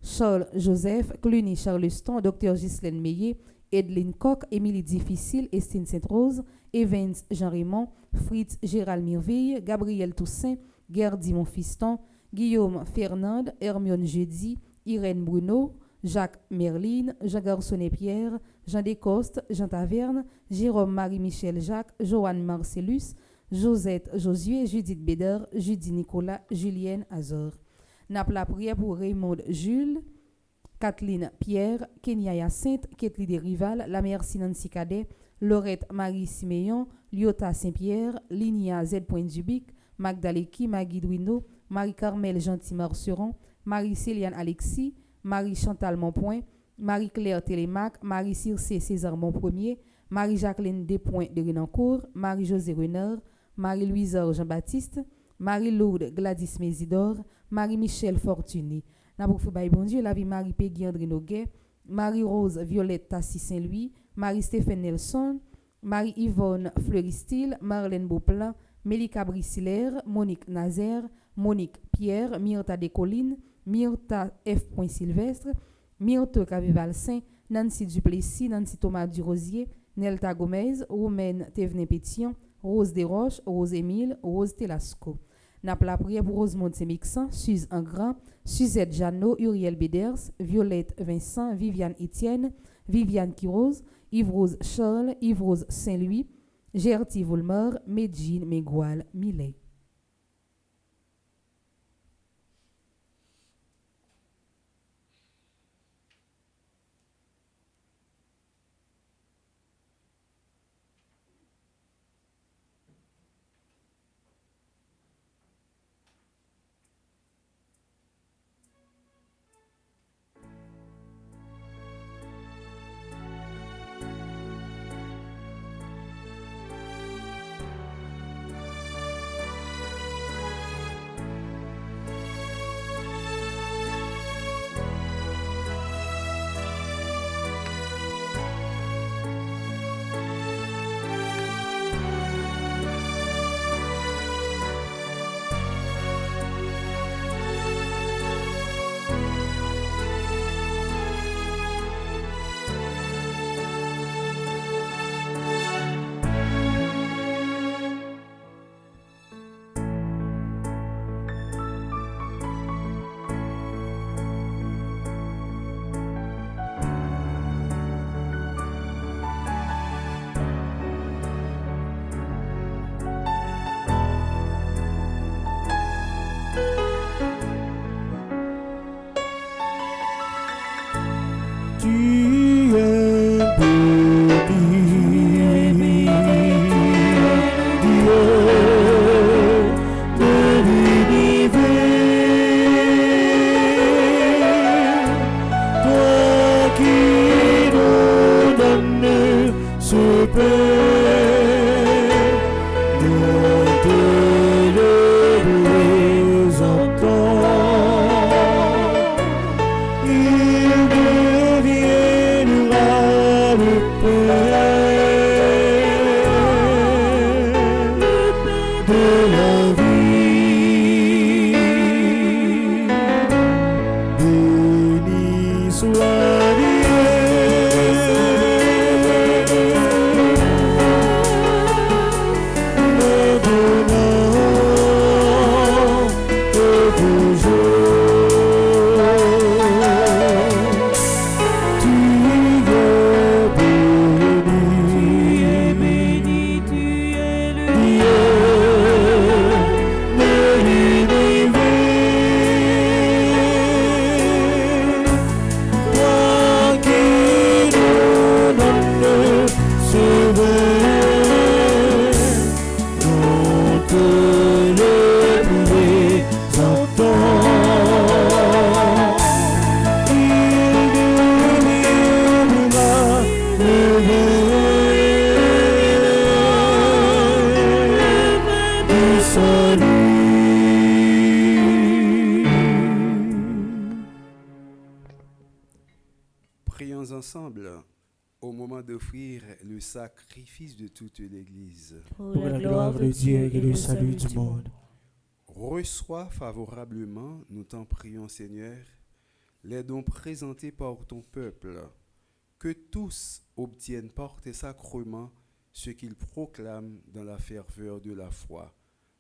Charles Joseph, Cluny Charleston, Dr. Ghislaine Meillet, Edline Koch, Émilie Difficile, Estine Sainte-Rose, Evans Jean-Raymond, Fritz Gérald Mirville, Gabriel Toussaint, Gerdy Monfiston, Guillaume Fernande, Hermione Jeudi, Irène Bruno, Jacques Merline, Jean Garçonnet Pierre, Jean Descostes, Jean Taverne, Jérôme Marie-Michel Jacques, Joanne Marcellus, Josette Josué, Judith Béder, Judy Nicolas, Julienne Azor. N'a la prière pour Raymond Jules, Kathleen Pierre, Kenya Hyacinthe, Ketli Desrival, La Merci Nancy Cadet, Laurette Marie Siméon, Lyota Saint-Pierre, Linia Z. Dubic, Magdaleki Magui Duino, Marie-Carmel Gentil Marceron, Marie-Céliane Alexis, Marie-Chantal Monpoint, Marie-Claire Télémac, Marie-Circé César Monpremier, Marie-Jacqueline Despoints de Renancourt, Marie-José Renard, Marie-Louise Jean-Baptiste, Marie-Lourdes Gladys Mésidor, Marie-Michel Fortuné. N'a pour bon Dieu, la vie Marie-Pégui André Noguet, Marie-Rose Violette Tassi Saint-Louis, Marie-Stéphane Nelson, Marie-Yvonne Fleuristil, Marlène Beauplan, Mélika Brisselaire, Monique Nazaire, Monique Pierre, Myrta Descollines, Myrta F. Sylvestre, Myrte Cavival-Saint, Nancy Duplessis, Nancy Thomas Durosier, Nelta Gomez, Romaine Thévenin-Pétion, Rose Desroches, Rose Émile, Rose Telasco. N'a la prière pour Rosemonde Semixan, Suze Engrand, Suzette Jeannot, Uriel Beders, Violette Vincent, Viviane Etienne, Viviane Quiroz, Yves-Rose Charles, Yves-Rose Saint-Louis, Gertie Voulmar, Medjine Mengual Millet. Prions ensemble au moment d'offrir le sacrifice de toute l'Église. Pour la gloire de Dieu et le salut du monde. Reçois favorablement, nous t'en prions Seigneur, les dons présentés par ton peuple, que tous obtiennent par tes sacrements ce qu'ils proclament dans la ferveur de la foi.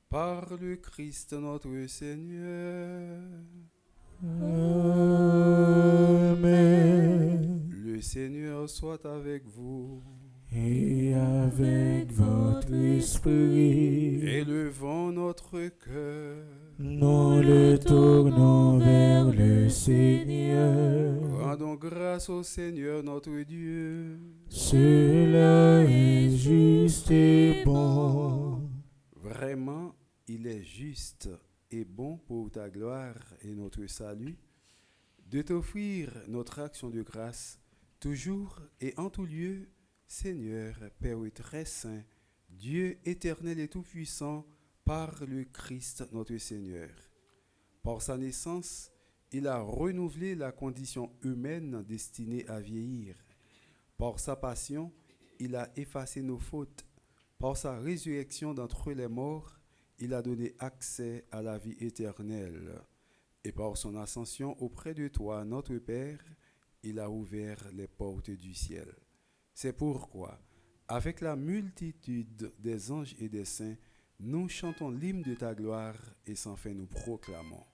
Par le Christ notre Seigneur. Amen. Le Seigneur soit avec vous. Et avec votre esprit, Élevons notre cœur. nous le tournons vers le Seigneur. Rendons grâce au Seigneur notre Dieu. Cela est juste et bon. Vraiment, il est juste et bon pour ta gloire et notre salut de t'offrir notre action de grâce toujours et en tout lieu, Seigneur, Père très saint, Dieu éternel et tout-puissant, par le Christ notre Seigneur. Par sa naissance, il a renouvelé la condition humaine destinée à vieillir. Par sa passion, il a effacé nos fautes. Par sa résurrection d'entre les morts, il a donné accès à la vie éternelle. Et par son ascension auprès de toi, notre Père, il a ouvert les portes du ciel. C'est pourquoi, avec la multitude des anges et des saints, nous chantons l'hymne de ta gloire et sans fin nous proclamons.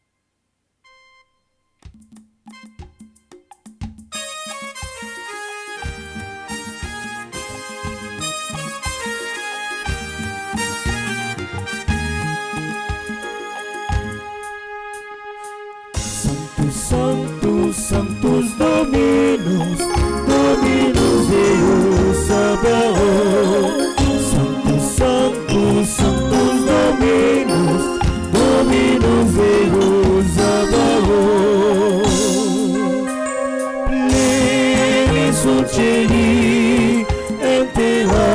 Sanctus, Sanctus Dominus, Dominus Deus Sabaoth. Sanctus, Sanctus, Sanctus Dominus, Dominus Deus Sabaoth. Pleni sunt cieli, et terra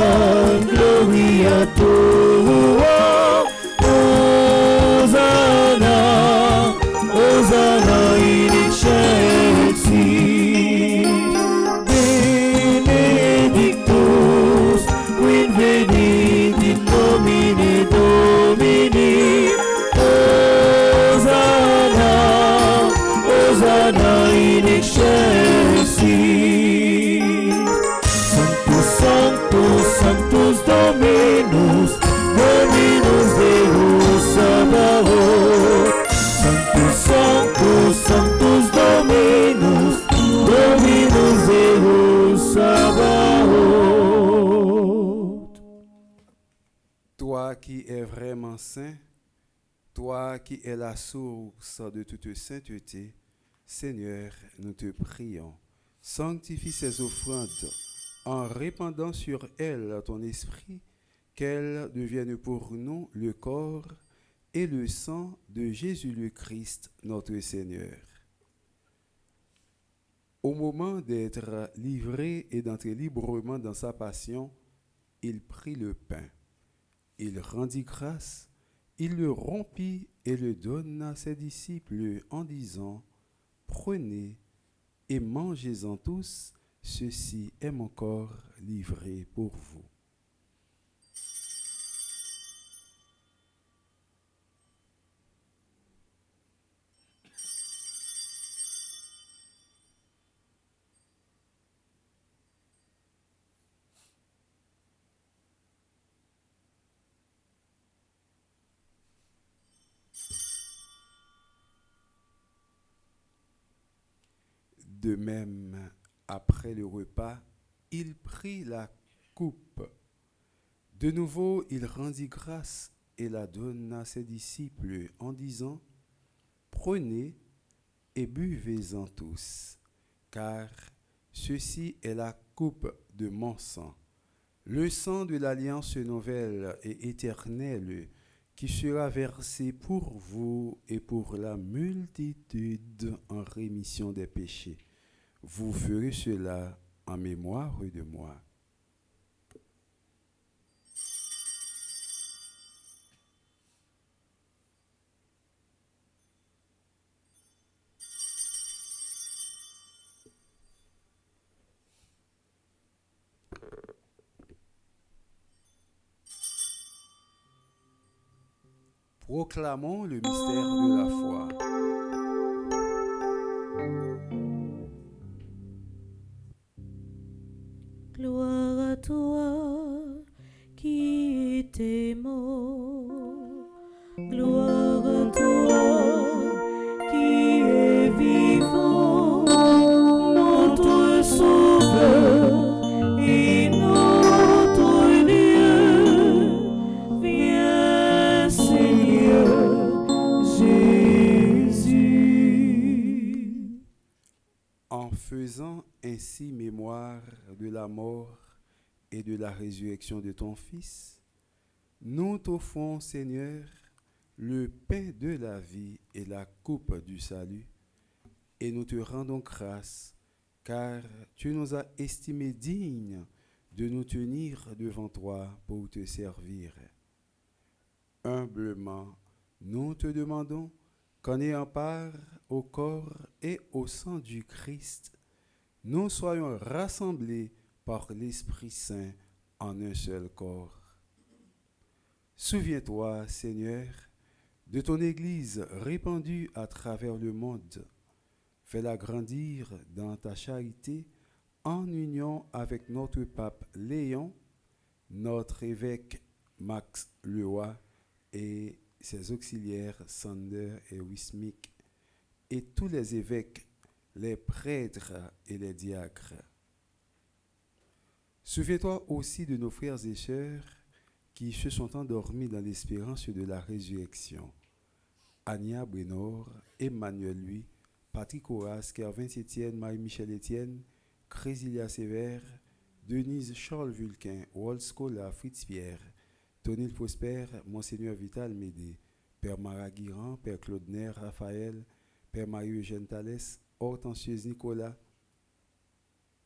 gloria tua. Hosanna, Hosanna in excelsis, benedictus, quid venit in nomine Domini. Hosanna, Hosanna in excelsis. Sanctus, Sanctus, Sanctus Dominus, Dominus Deus Sabaoth. Sanctus, Sanctus, Sanctus Dominus, Dominus Deus Sabaoth. Toi qui es vraiment saint, toi qui es la source de toute sainteté, Seigneur, nous te prions, sanctifie ces offrandes en répandant sur elles ton esprit, qu'elles deviennent pour nous le corps et le sang de Jésus le Christ, notre Seigneur. Au moment d'être livré et d'entrer librement dans sa passion, il prit le pain. Il rendit grâce, il le rompit et le donna à ses disciples en disant, « Prenez et mangez-en tous, ceci est mon corps livré pour vous. » De même, après le repas, il prit la coupe. De nouveau, il rendit grâce et la donna à ses disciples en disant, « Prenez et buvez-en tous, car ceci est la coupe de mon sang, le sang de l'alliance nouvelle et éternelle, qui sera versé pour vous et pour la multitude en rémission des péchés. Vous ferez cela en mémoire de moi. » Proclamons le mystère de la foi. Gloire à toi qui étais mort. Gloire à toi qui est vivant, notre Sauveur et notre Dieu. Viens, Seigneur Jésus. En faisant ainsi mémoire de la mort et de la résurrection de ton Fils, nous t'offrons, Seigneur, le pain de la vie et la coupe du salut, et nous te rendons grâce, car tu nous as estimés dignes de nous tenir devant toi pour te servir. Humblement, nous te demandons qu'en ayant part au corps et au sang du Christ, nous soyons rassemblés par l'Esprit Saint en un seul corps. Souviens-toi, Seigneur, de ton Église répandue à travers le monde. Fais-la grandir dans ta charité en union avec notre pape Léon, notre évêque Max Leroy et ses auxiliaires Sander et Wismik, et tous les évêques, les prêtres et les diacres. Souviens-toi aussi de nos frères et sœurs qui se sont endormis dans l'espérance de la résurrection. Ania Brenor, Emmanuel Louis, Patrick Horace, Kervin Etienne, Marie-Michel Etienne, Crésilia Sévère, Denise Charles Vulcain, Walt Scola, Fritz Pierre, Tonil Prosper, Monseigneur Vital Médé, Père Maraguiran, Père Claude Nair, Raphaël, Père Marie-Eugène Thalès, Hortensieuse Nicolas,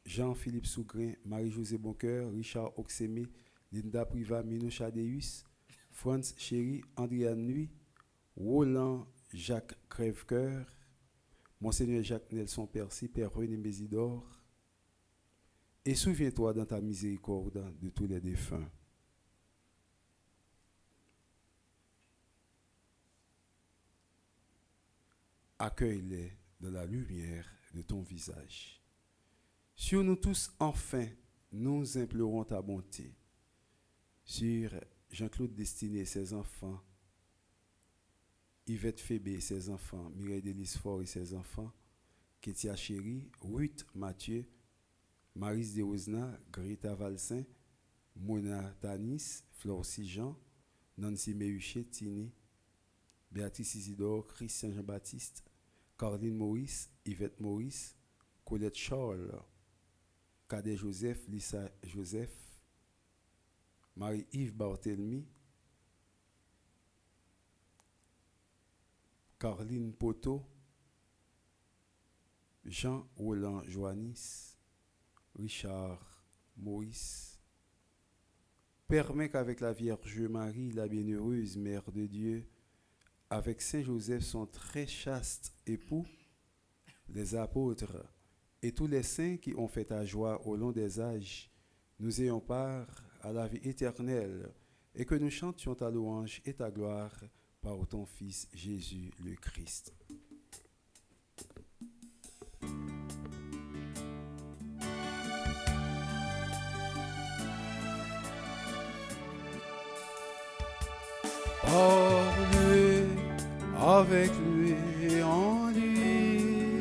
Jean-Philippe Sougrin, Marie-Josée Boncoeur, Richard Oxémé, Linda Priva, Mino Chadeus, Franz Chéry, Andréane Nuit, Roland Jacques Crèvecoeur, Monseigneur Jacques Nelson Percy, Père René Mésidor, et souviens-toi dans ta miséricorde de tous les défunts. Accueille-les dans la lumière de ton visage. Sur nous tous, enfin, nous implorons ta bonté. Sur Jean-Claude Destiné et ses enfants, Yvette Fébé et ses enfants, Mireille Delisfort et ses enfants, Kétia Chéri, Ruth Mathieu, Maris Derosna, Greta Valsin, Mona Tanis, Flore Sijan, Nancy Méhuchet, Tini, Béatrice Isidore, Christian Jean-Baptiste, Caroline Maurice, Yvette Maurice, Colette Charles, Cadet Joseph, Lisa Joseph, Marie-Yves Barthélemy, Caroline Poteau, Jean-Roland Joannis, Richard Maurice. Permets qu'avec la Vierge Marie, la bienheureuse Mère de Dieu, avec Saint Joseph, son très chaste époux, les apôtres et tous les saints qui ont fait ta joie au long des âges, nous ayons part à la vie éternelle et que nous chantions ta louange et ta gloire par ton Fils Jésus le Christ. Par lui, avec lui et en lui,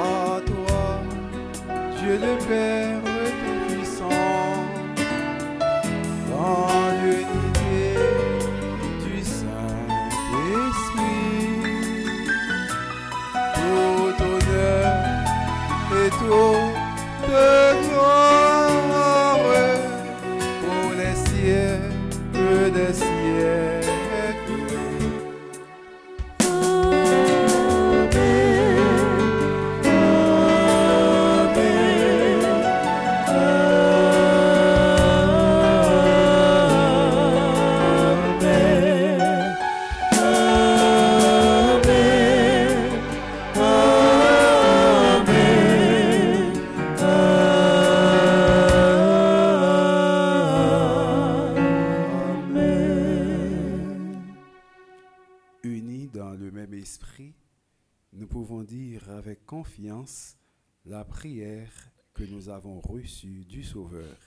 à toi, Dieu le Père Tout-Puissant, dans l'unité du Saint-Esprit, tout honneur et toute gloire pour les siècles des siècles. Amen. confiance la prière que nous avons reçue du Sauveur,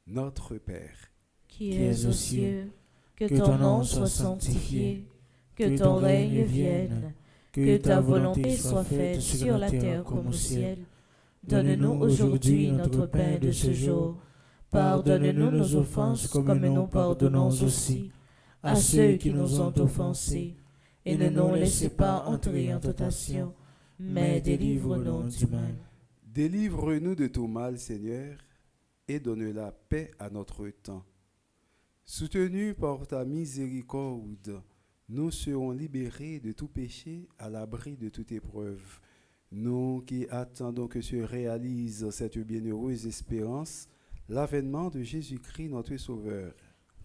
notre Père, qui es aux cieux, que ton nom soit sanctifié, que ton règne vienne, que ta volonté soit faite sur la terre comme au ciel. Donne-nous aujourd'hui notre pain de ce jour. Pardonne-nous nos offenses comme nous pardonnons aussi à ceux qui nous ont offensés. Et ne nous laissez pas entrer en tentation, mais délivre-nous du mal. Délivre-nous de tout mal, Seigneur, et donne la paix à notre temps. Soutenus par ta miséricorde, nous serons libérés de tout péché, à l'abri de toute épreuve. Nous qui attendons que se réalise cette bienheureuse espérance, l'avènement de Jésus-Christ notre Sauveur.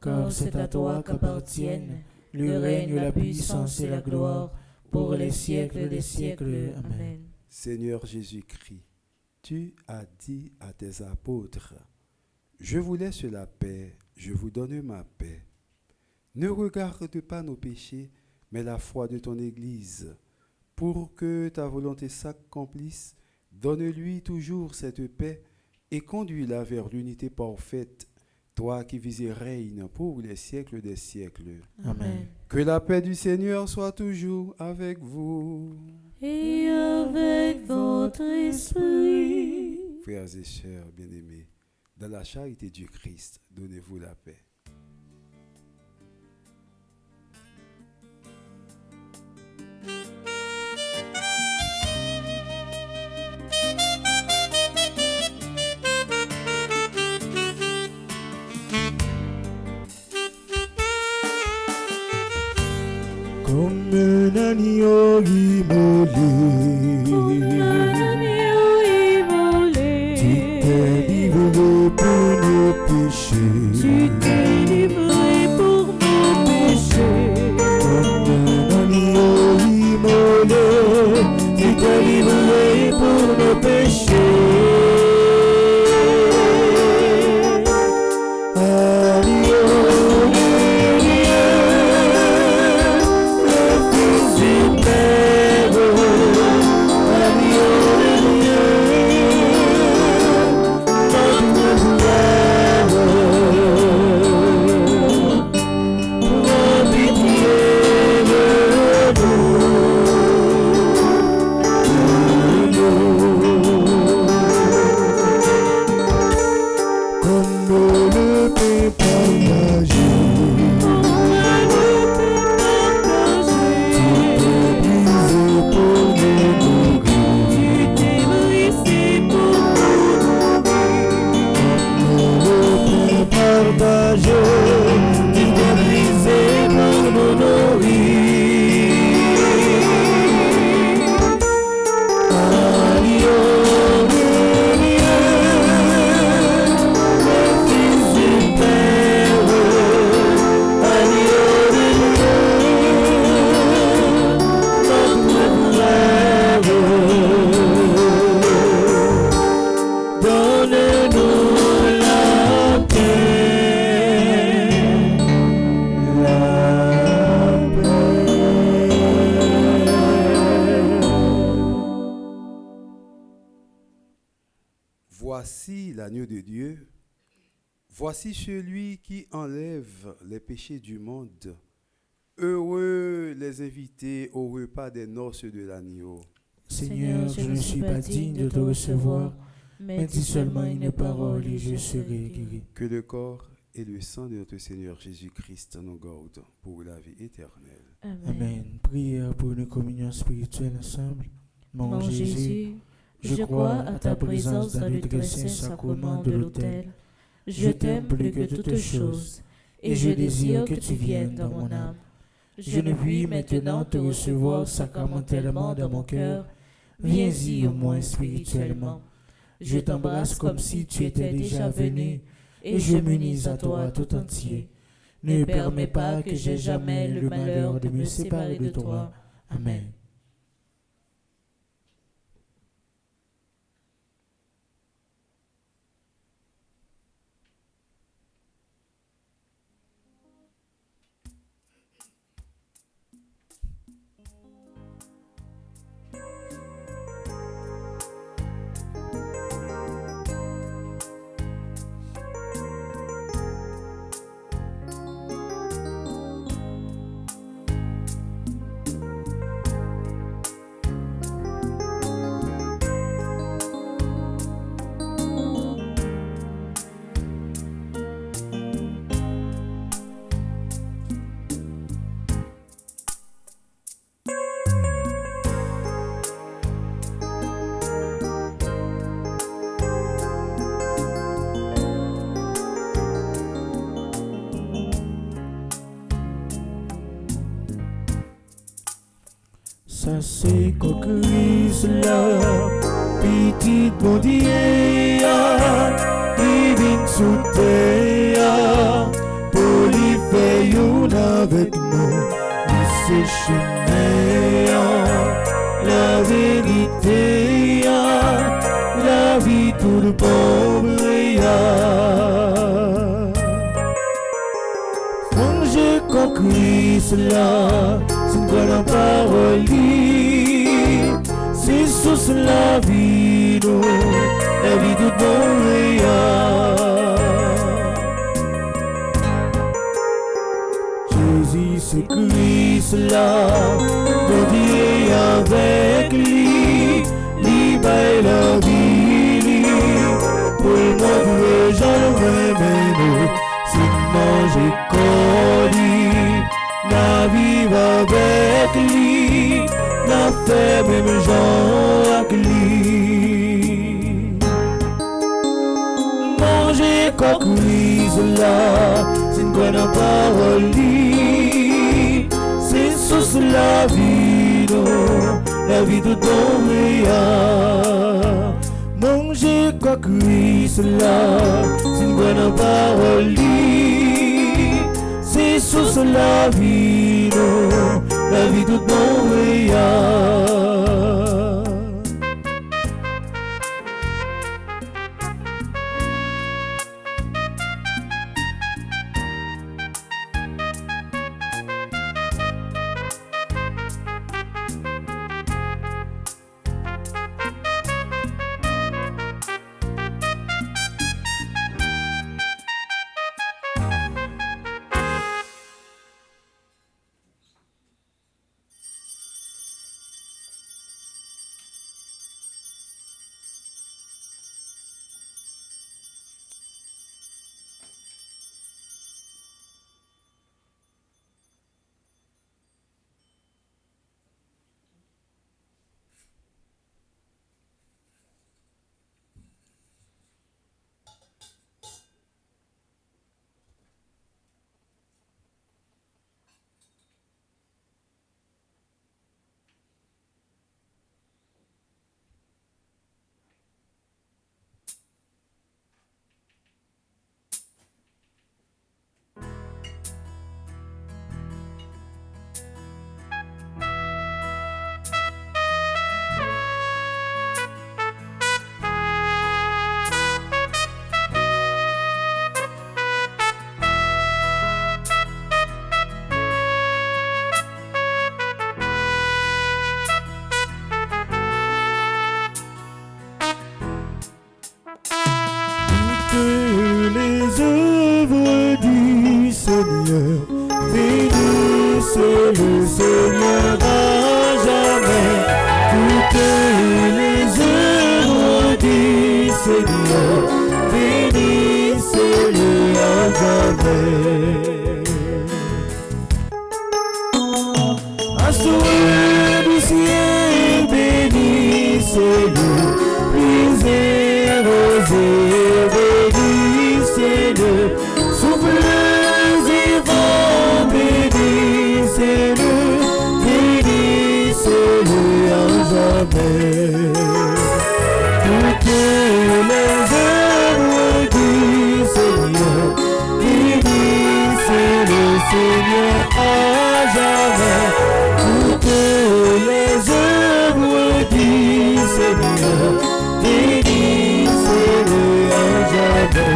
Car c'est à toi qu'appartiennent le règne, la puissance et la gloire pour les siècles des siècles. Amen. Seigneur Jésus-Christ, tu as dit à tes apôtres, « Je vous laisse la paix, je vous donne ma paix. Ne regarde pas nos péchés, mais la foi de ton Église. Pour que ta volonté s'accomplisse, donne-lui toujours cette paix et conduis-la vers l'unité parfaite, toi qui vis et règnes pour les siècles des siècles. Amen. Que la paix du Seigneur soit toujours avec vous. Et avec votre esprit. Frères et sœurs bien-aimés, dans la charité du Christ, donnez-vous la paix. Comme un agneau immolé, tu t'es livré pour nos péchés. Tu t'es livré pour nos péchés. Comme un agneau immolé, tu t'es livré pour nos péchés. Voici l'agneau de Dieu, voici celui qui enlève les péchés du monde. Heureux les invités au repas des noces de l'agneau. Seigneur, je ne suis pas digne de te recevoir, mais dis seulement une parole et je serai guéri. Que le corps et le sang de notre Seigneur Jésus-Christ nous gardent pour la vie éternelle. Amen. Prière pour une communion spirituelle ensemble. Mon Jésus, je crois à ta présence dans le très saint sacrement de l'autel. Je t'aime plus que toutes choses et je désire que tu viennes dans mon âme. Je ne puis maintenant te recevoir sacramentellement dans mon cœur. Viens-y au moins spirituellement. Je t'embrasse comme si tu étais déjà venu et je m'unis à toi tout entier. Ne permets pas que j'aie jamais le malheur de me séparer de toi. Amen. c'est qu'on Christ là, petit bon Dieu, qui vient sous terre, pour lui faire une avec nous, c'est chemin, la vérité, la vie tout le pauvre. Manger qu'on Christ là, c'est une bonne parole, c'est sous la vie, nous, la vie tout pauvre. Jésus c'est Christ là, mon Dieu avec lui, libère la vie, pour le monde j'en remène, c'est manger colis, la vivre avec lui, la faire même genre avec lui. Manger comme Christ là, c'est une bonne parole, c'est sous la vie, la vie de ton meilleur. Manger comme Christ là, c'est une bonne parole, c'est sous la vie, la vie de ton meilleur. Les œuvres du Seigneur, bénissez le Seigneur à jamais. Toutes les œuvres du Seigneur, bénissez-le à jamais. Assuré du ciel, bénissez-le, miséreux et bénissez-le, soufflez et vents, bénissez-le, bénissez-le à jamais. Toutes les œuvres du Seigneur, bénissez le Seigneur à jamais. Toutes les œuvres du Seigneur, bénissez-le à jamais.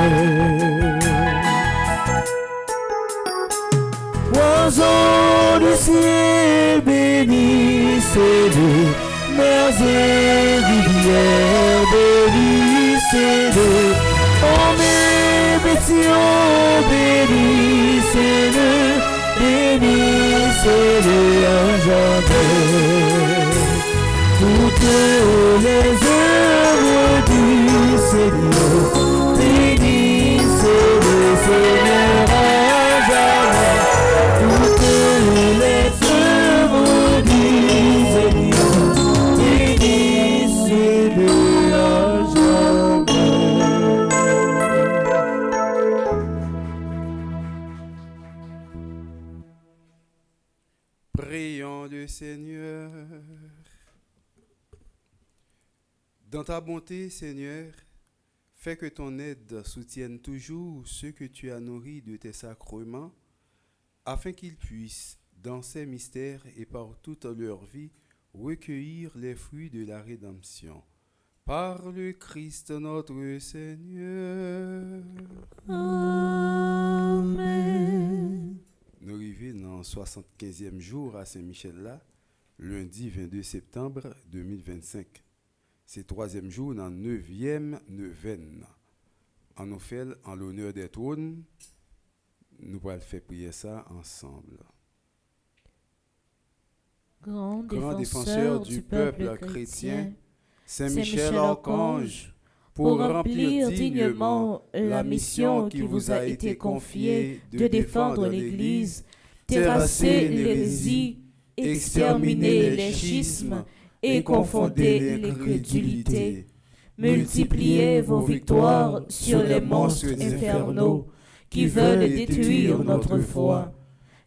Oiseaux du ciel, bénissez-le, mers et rivières, bénissez-le, hommes et bestiaux, bénissez-le, bénissez-le à jamais. Toutes les œuvres du Seigneur, bénissez le Seigneur à jamais. Toutes les œuvres du Seigneur, bénissez-le à jamais. Prions le Seigneur. Dans ta bonté, Seigneur, fais que ton aide soutienne toujours ceux que tu as nourris de tes sacrements, afin qu'ils puissent, dans ces mystères et par toute leur vie, recueillir les fruits de la rédemption. Par le Christ notre Seigneur. Amen. Nous arrivons dans le 75e jour à Saint-Michel-là, lundi 22 septembre 2025. C'est le 3e jour dans le 9e neuvaine. En nous fait en l'honneur des trônes, nous allons faire prier ça ensemble. Grand Grand défenseur du peuple chrétien, Saint Saint Michel Archange, pour remplir dignement la mission qui vous a été confiée de défendre l'Église, terrasser l'hérésie, exterminer les schismes et confonder l'incrédulité. Multipliez vos victoires sur les monstres infernaux qui veulent détruire notre foi.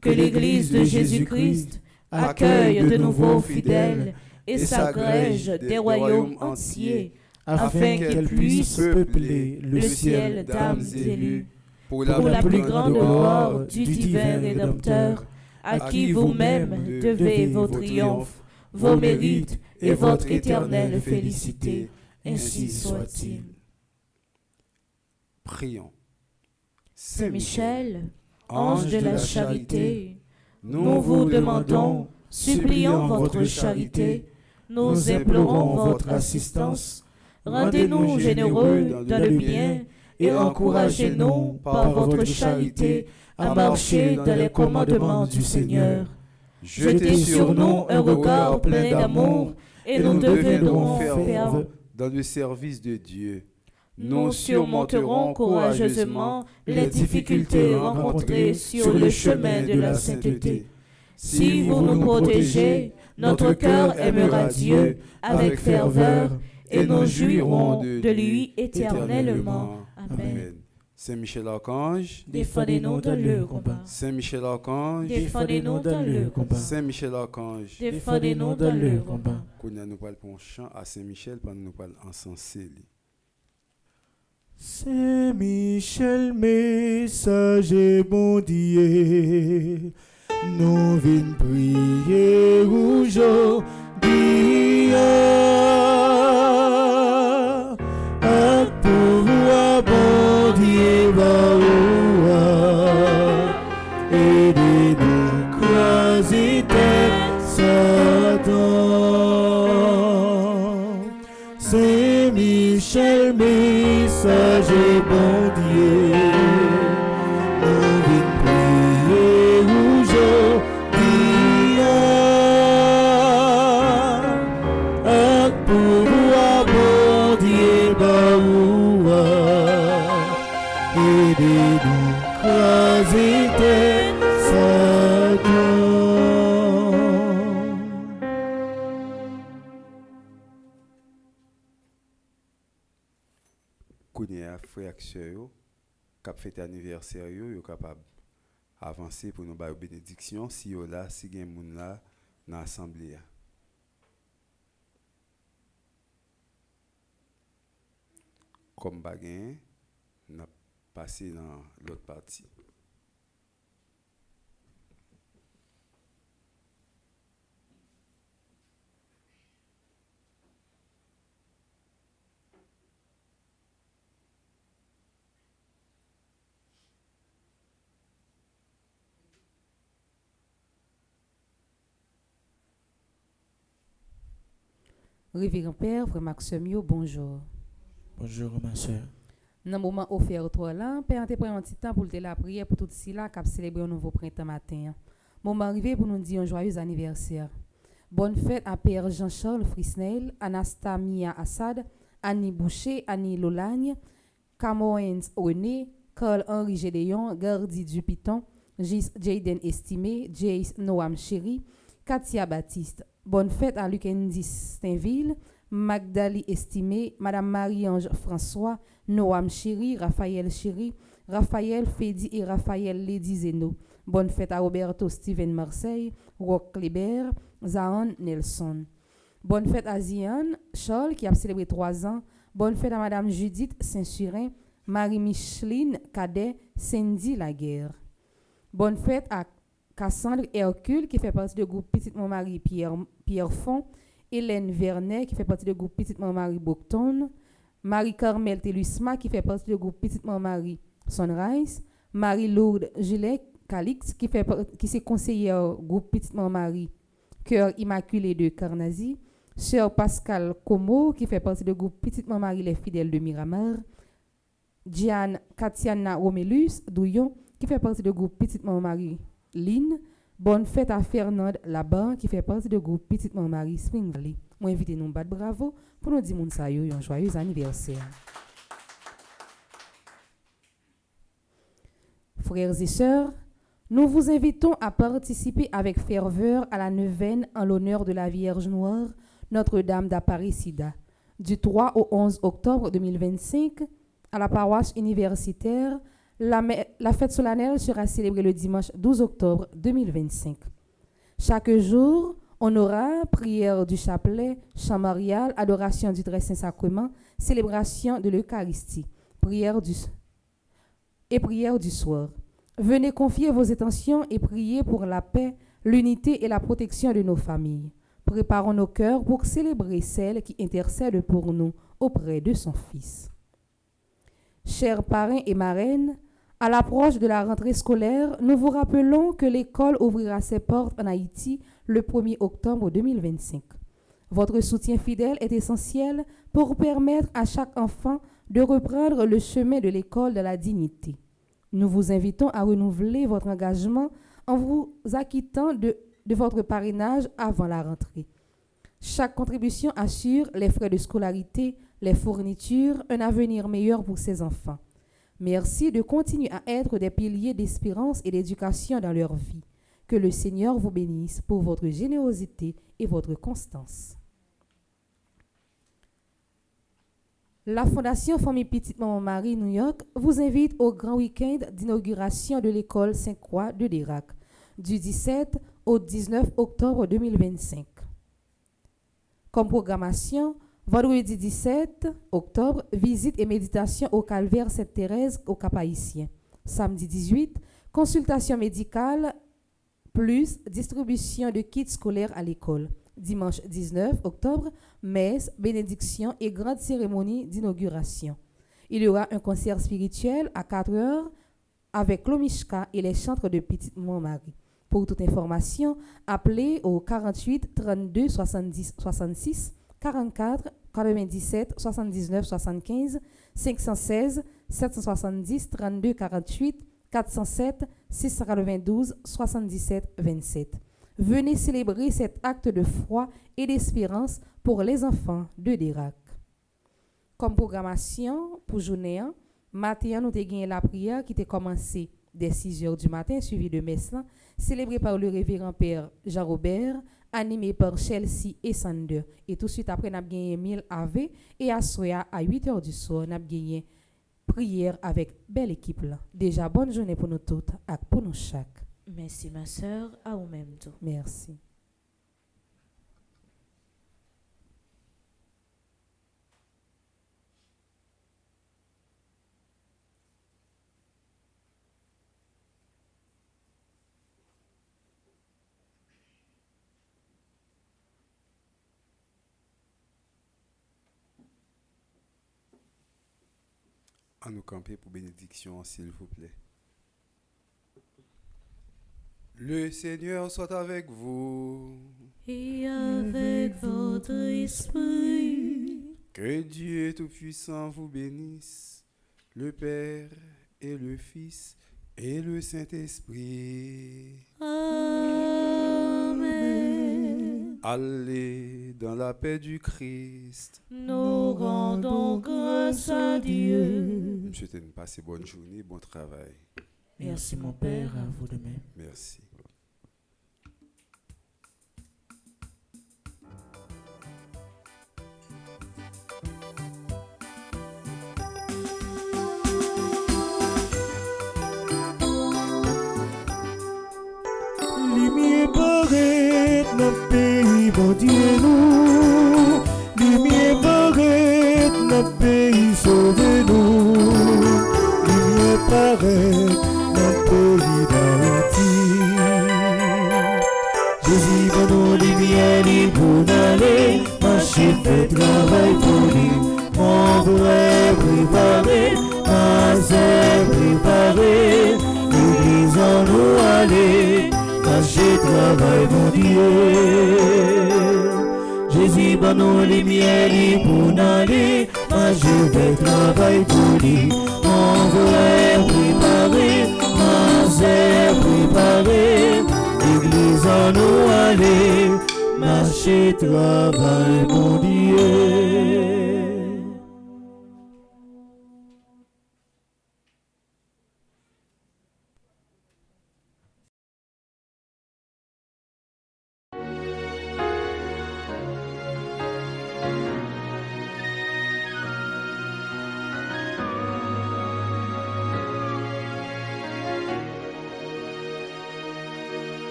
Que l'Église de Jésus-Christ accueille de nouveaux fidèles et s'agrège des royaumes entiers, afin qu'elle puisse peupler le ciel d'âmes élues, pour la plus grande gloire du divin Rédempteur, à qui vous-même devez vos triomphes, vos mérites et votre éternelle félicité. Ainsi soit-il. Prions. Saint Michel, ange de la charité, nous vous demandons, supplions votre charité, nous implorons votre assistance. Rendez-nous généreux dans le bien et encouragez-nous par votre charité à marcher dans les commandements du Seigneur. Jetez sur nous un regard plein d'amour et nous deviendrons fervents dans le service de Dieu. Nous surmonterons courageusement les difficultés rencontrées sur le chemin de la sainteté. Si vous nous protégez, notre cœur aimera Dieu avec ferveur et nous jouirons de lui éternellement. Amen. Saint Michel Archange, défendez-nous dans le combat. Saint Michel Archange, défendez-nous dans le combat. Saint Michel Archange, défendez-nous dans le combat. Qu'on nous parle pour un chant à Saint Michel, pour nous parle encenser. Saint Michel, messager bon Dieu, nous venons prier aujourd'hui. Pour vous, bon Dieu, aidez-nous croiser tête Satan. Saint Michel, messager bon Dieu, nous venons prier aujourd'hui. Pour vous, bon Dieu, aidez-nous croiser tête Satan. Kounia frère et sœur qui fête anniversaire yo capable avancer pour nous faire bénédiction si yo là si gen moun là dans l'assemblée. Comme baguen n'a passé dans l'autre partie. Révérend Père, frère Maxime, bonjour. Bonjour, ma soeur. Dans le moment offert toi là, Père, on prend un petit temps pour te la prière pour tout cela qui a célébré un nouveau printemps matin. Moment arrivé pour nous dire un joyeux anniversaire. Bonne fête à Père Jean-Charles Frisnel, Anastamia Assad, Annie Boucher, Annie Lolagne, Camoens René, Carl-Henri Gédéon, Gardi Dupiton, Jaden Estimé, Jace Noam Chéri, Katia Baptiste. Bonne fête à Lukendi Stainville, Magdali Estimé, Madame Marie-Ange François, Noam Chéri, Raphaël Chéri, Raphaël Fédi et Raphaël Lady Zeno. Bonne fête à Roberto Steven Marseille, Rock Kleber, Zahan Nelson. Bonne fête à Ziane Scholl qui a célébré 3 ans. Bonne fête à Madame Judith Saint-Surin, Marie-Micheline Cadet, Cindy Laguerre. Bonne fête à Cassandre Hercule qui fait partie du groupe Petite Montmarie Pierre Font, Hélène Vernet qui fait partie du groupe Petite Montmarie Bocton, Marie-Carmel Telusma qui fait partie du groupe Petite Montmarie Sunrise, Marie-Lourdes Gillet Calix qui s'est conseillère au groupe Petite Montmarie Cœur Immaculé de Carnazy, Sœur Pascal Como qui fait partie du groupe Petite Marie Les Fidèles de Miramar, Diane Katiana Romélus Douillon qui fait partie du groupe Petite Marie Lynn. Bonne fête à Fernande Laban qui fait partie du groupe Petite Marie Spring Valley. Moi invite nous battre bravo pour nous dire moun sa yo un joyeux anniversaire. Frères et sœurs, nous vous invitons à participer avec ferveur à la neuvaine en l'honneur de la Vierge Noire, Notre-Dame d'Aparicida, du 3 au 11 octobre 2025, à la paroisse universitaire. La fête solennelle sera célébrée le dimanche 12 octobre 2025. Chaque jour, on aura prière du chapelet, chant marial, adoration du très Saint-Sacrement, célébration de l'Eucharistie, prière du soir. Venez confier vos intentions et prier pour la paix, l'unité et la protection de nos familles. Préparons nos cœurs pour célébrer celle qui intercède pour nous auprès de son Fils. Chers parrains et marraines, à l'approche de la rentrée scolaire, nous vous rappelons que l'école ouvrira ses portes en Haïti le 1er octobre 2025. Votre soutien fidèle est essentiel pour permettre à chaque enfant de reprendre le chemin de l'école de la dignité. Nous vous invitons à renouveler votre engagement en vous acquittant de votre parrainage avant la rentrée. Chaque contribution assure les frais de scolarité, les fournitures, un avenir meilleur pour ces enfants. Merci de continuer à être des piliers d'espérance et d'éducation dans leur vie. Que le Seigneur vous bénisse pour votre générosité et votre constance. La Fondation Famille Petite Maman Marie New York vous invite au grand week-end d'inauguration de l'école Sainte-Croix de Dérac du 17 au 19 octobre 2025. Comme programmation, vendredi 17 octobre, visite et méditation au Calvaire Sainte-Thérèse au Cap-Haïtien. Samedi 18, consultation médicale plus distribution de kits scolaires à l'école. Dimanche 19 octobre, messe, bénédiction et grande cérémonie d'inauguration. Il y aura un concert spirituel à 4h avec l'Omishka et les chantres de Petite Marie. Pour toute information, appelez au 48 32 70 66 44 97 79 75 516 770 32 48 407 692 77 27. Venez célébrer cet acte de foi et d'espérance pour les enfants de Dérac. Comme programmation pour journée, matin, nous avons gagné la prière qui était commencée dès 6h du matin, suivie de messe, célébrée par le révérend Père Jean-Robert, animé par Chelsea et Sander. Et tout de suite après, nous avons gagné 1000 AV et à Soya à 8h du soir, nous avons gagné prière avec belle équipe. Là. Déjà, bonne journée pour nous toutes et pour nous chaque. Merci ma sœur, à vous même tout. Merci. À nous camper pour bénédiction, s'il vous plaît. Le Seigneur soit avec vous. Et avec votre esprit. Que Dieu Tout-Puissant vous bénisse, le Père et le Fils et le Saint-Esprit. Amen. Allez dans la paix du Christ. Nous rendons grâce à Dieu. Je te passe bonne journée, bon travail. Merci mon Père, à vous de même. Merci. Lumière paraît dans le pays, bon Dieu nous. notre pays, sauve-nous. Lumière paraît, notre pays d'Haïti. Jésus, bon lumière, il pour aller, marcher, fait travail pour lui. Mon vrai préparé, ma sœur préparée, l'église en nous aller, marcher, travail mon Dieu. Jésus, bon nous lumière, il pour aller, marcher, fait travail pour lui. Mon vrai préparé, ma sœur préparée, l'église en nous aller, marcher, travail mon Dieu.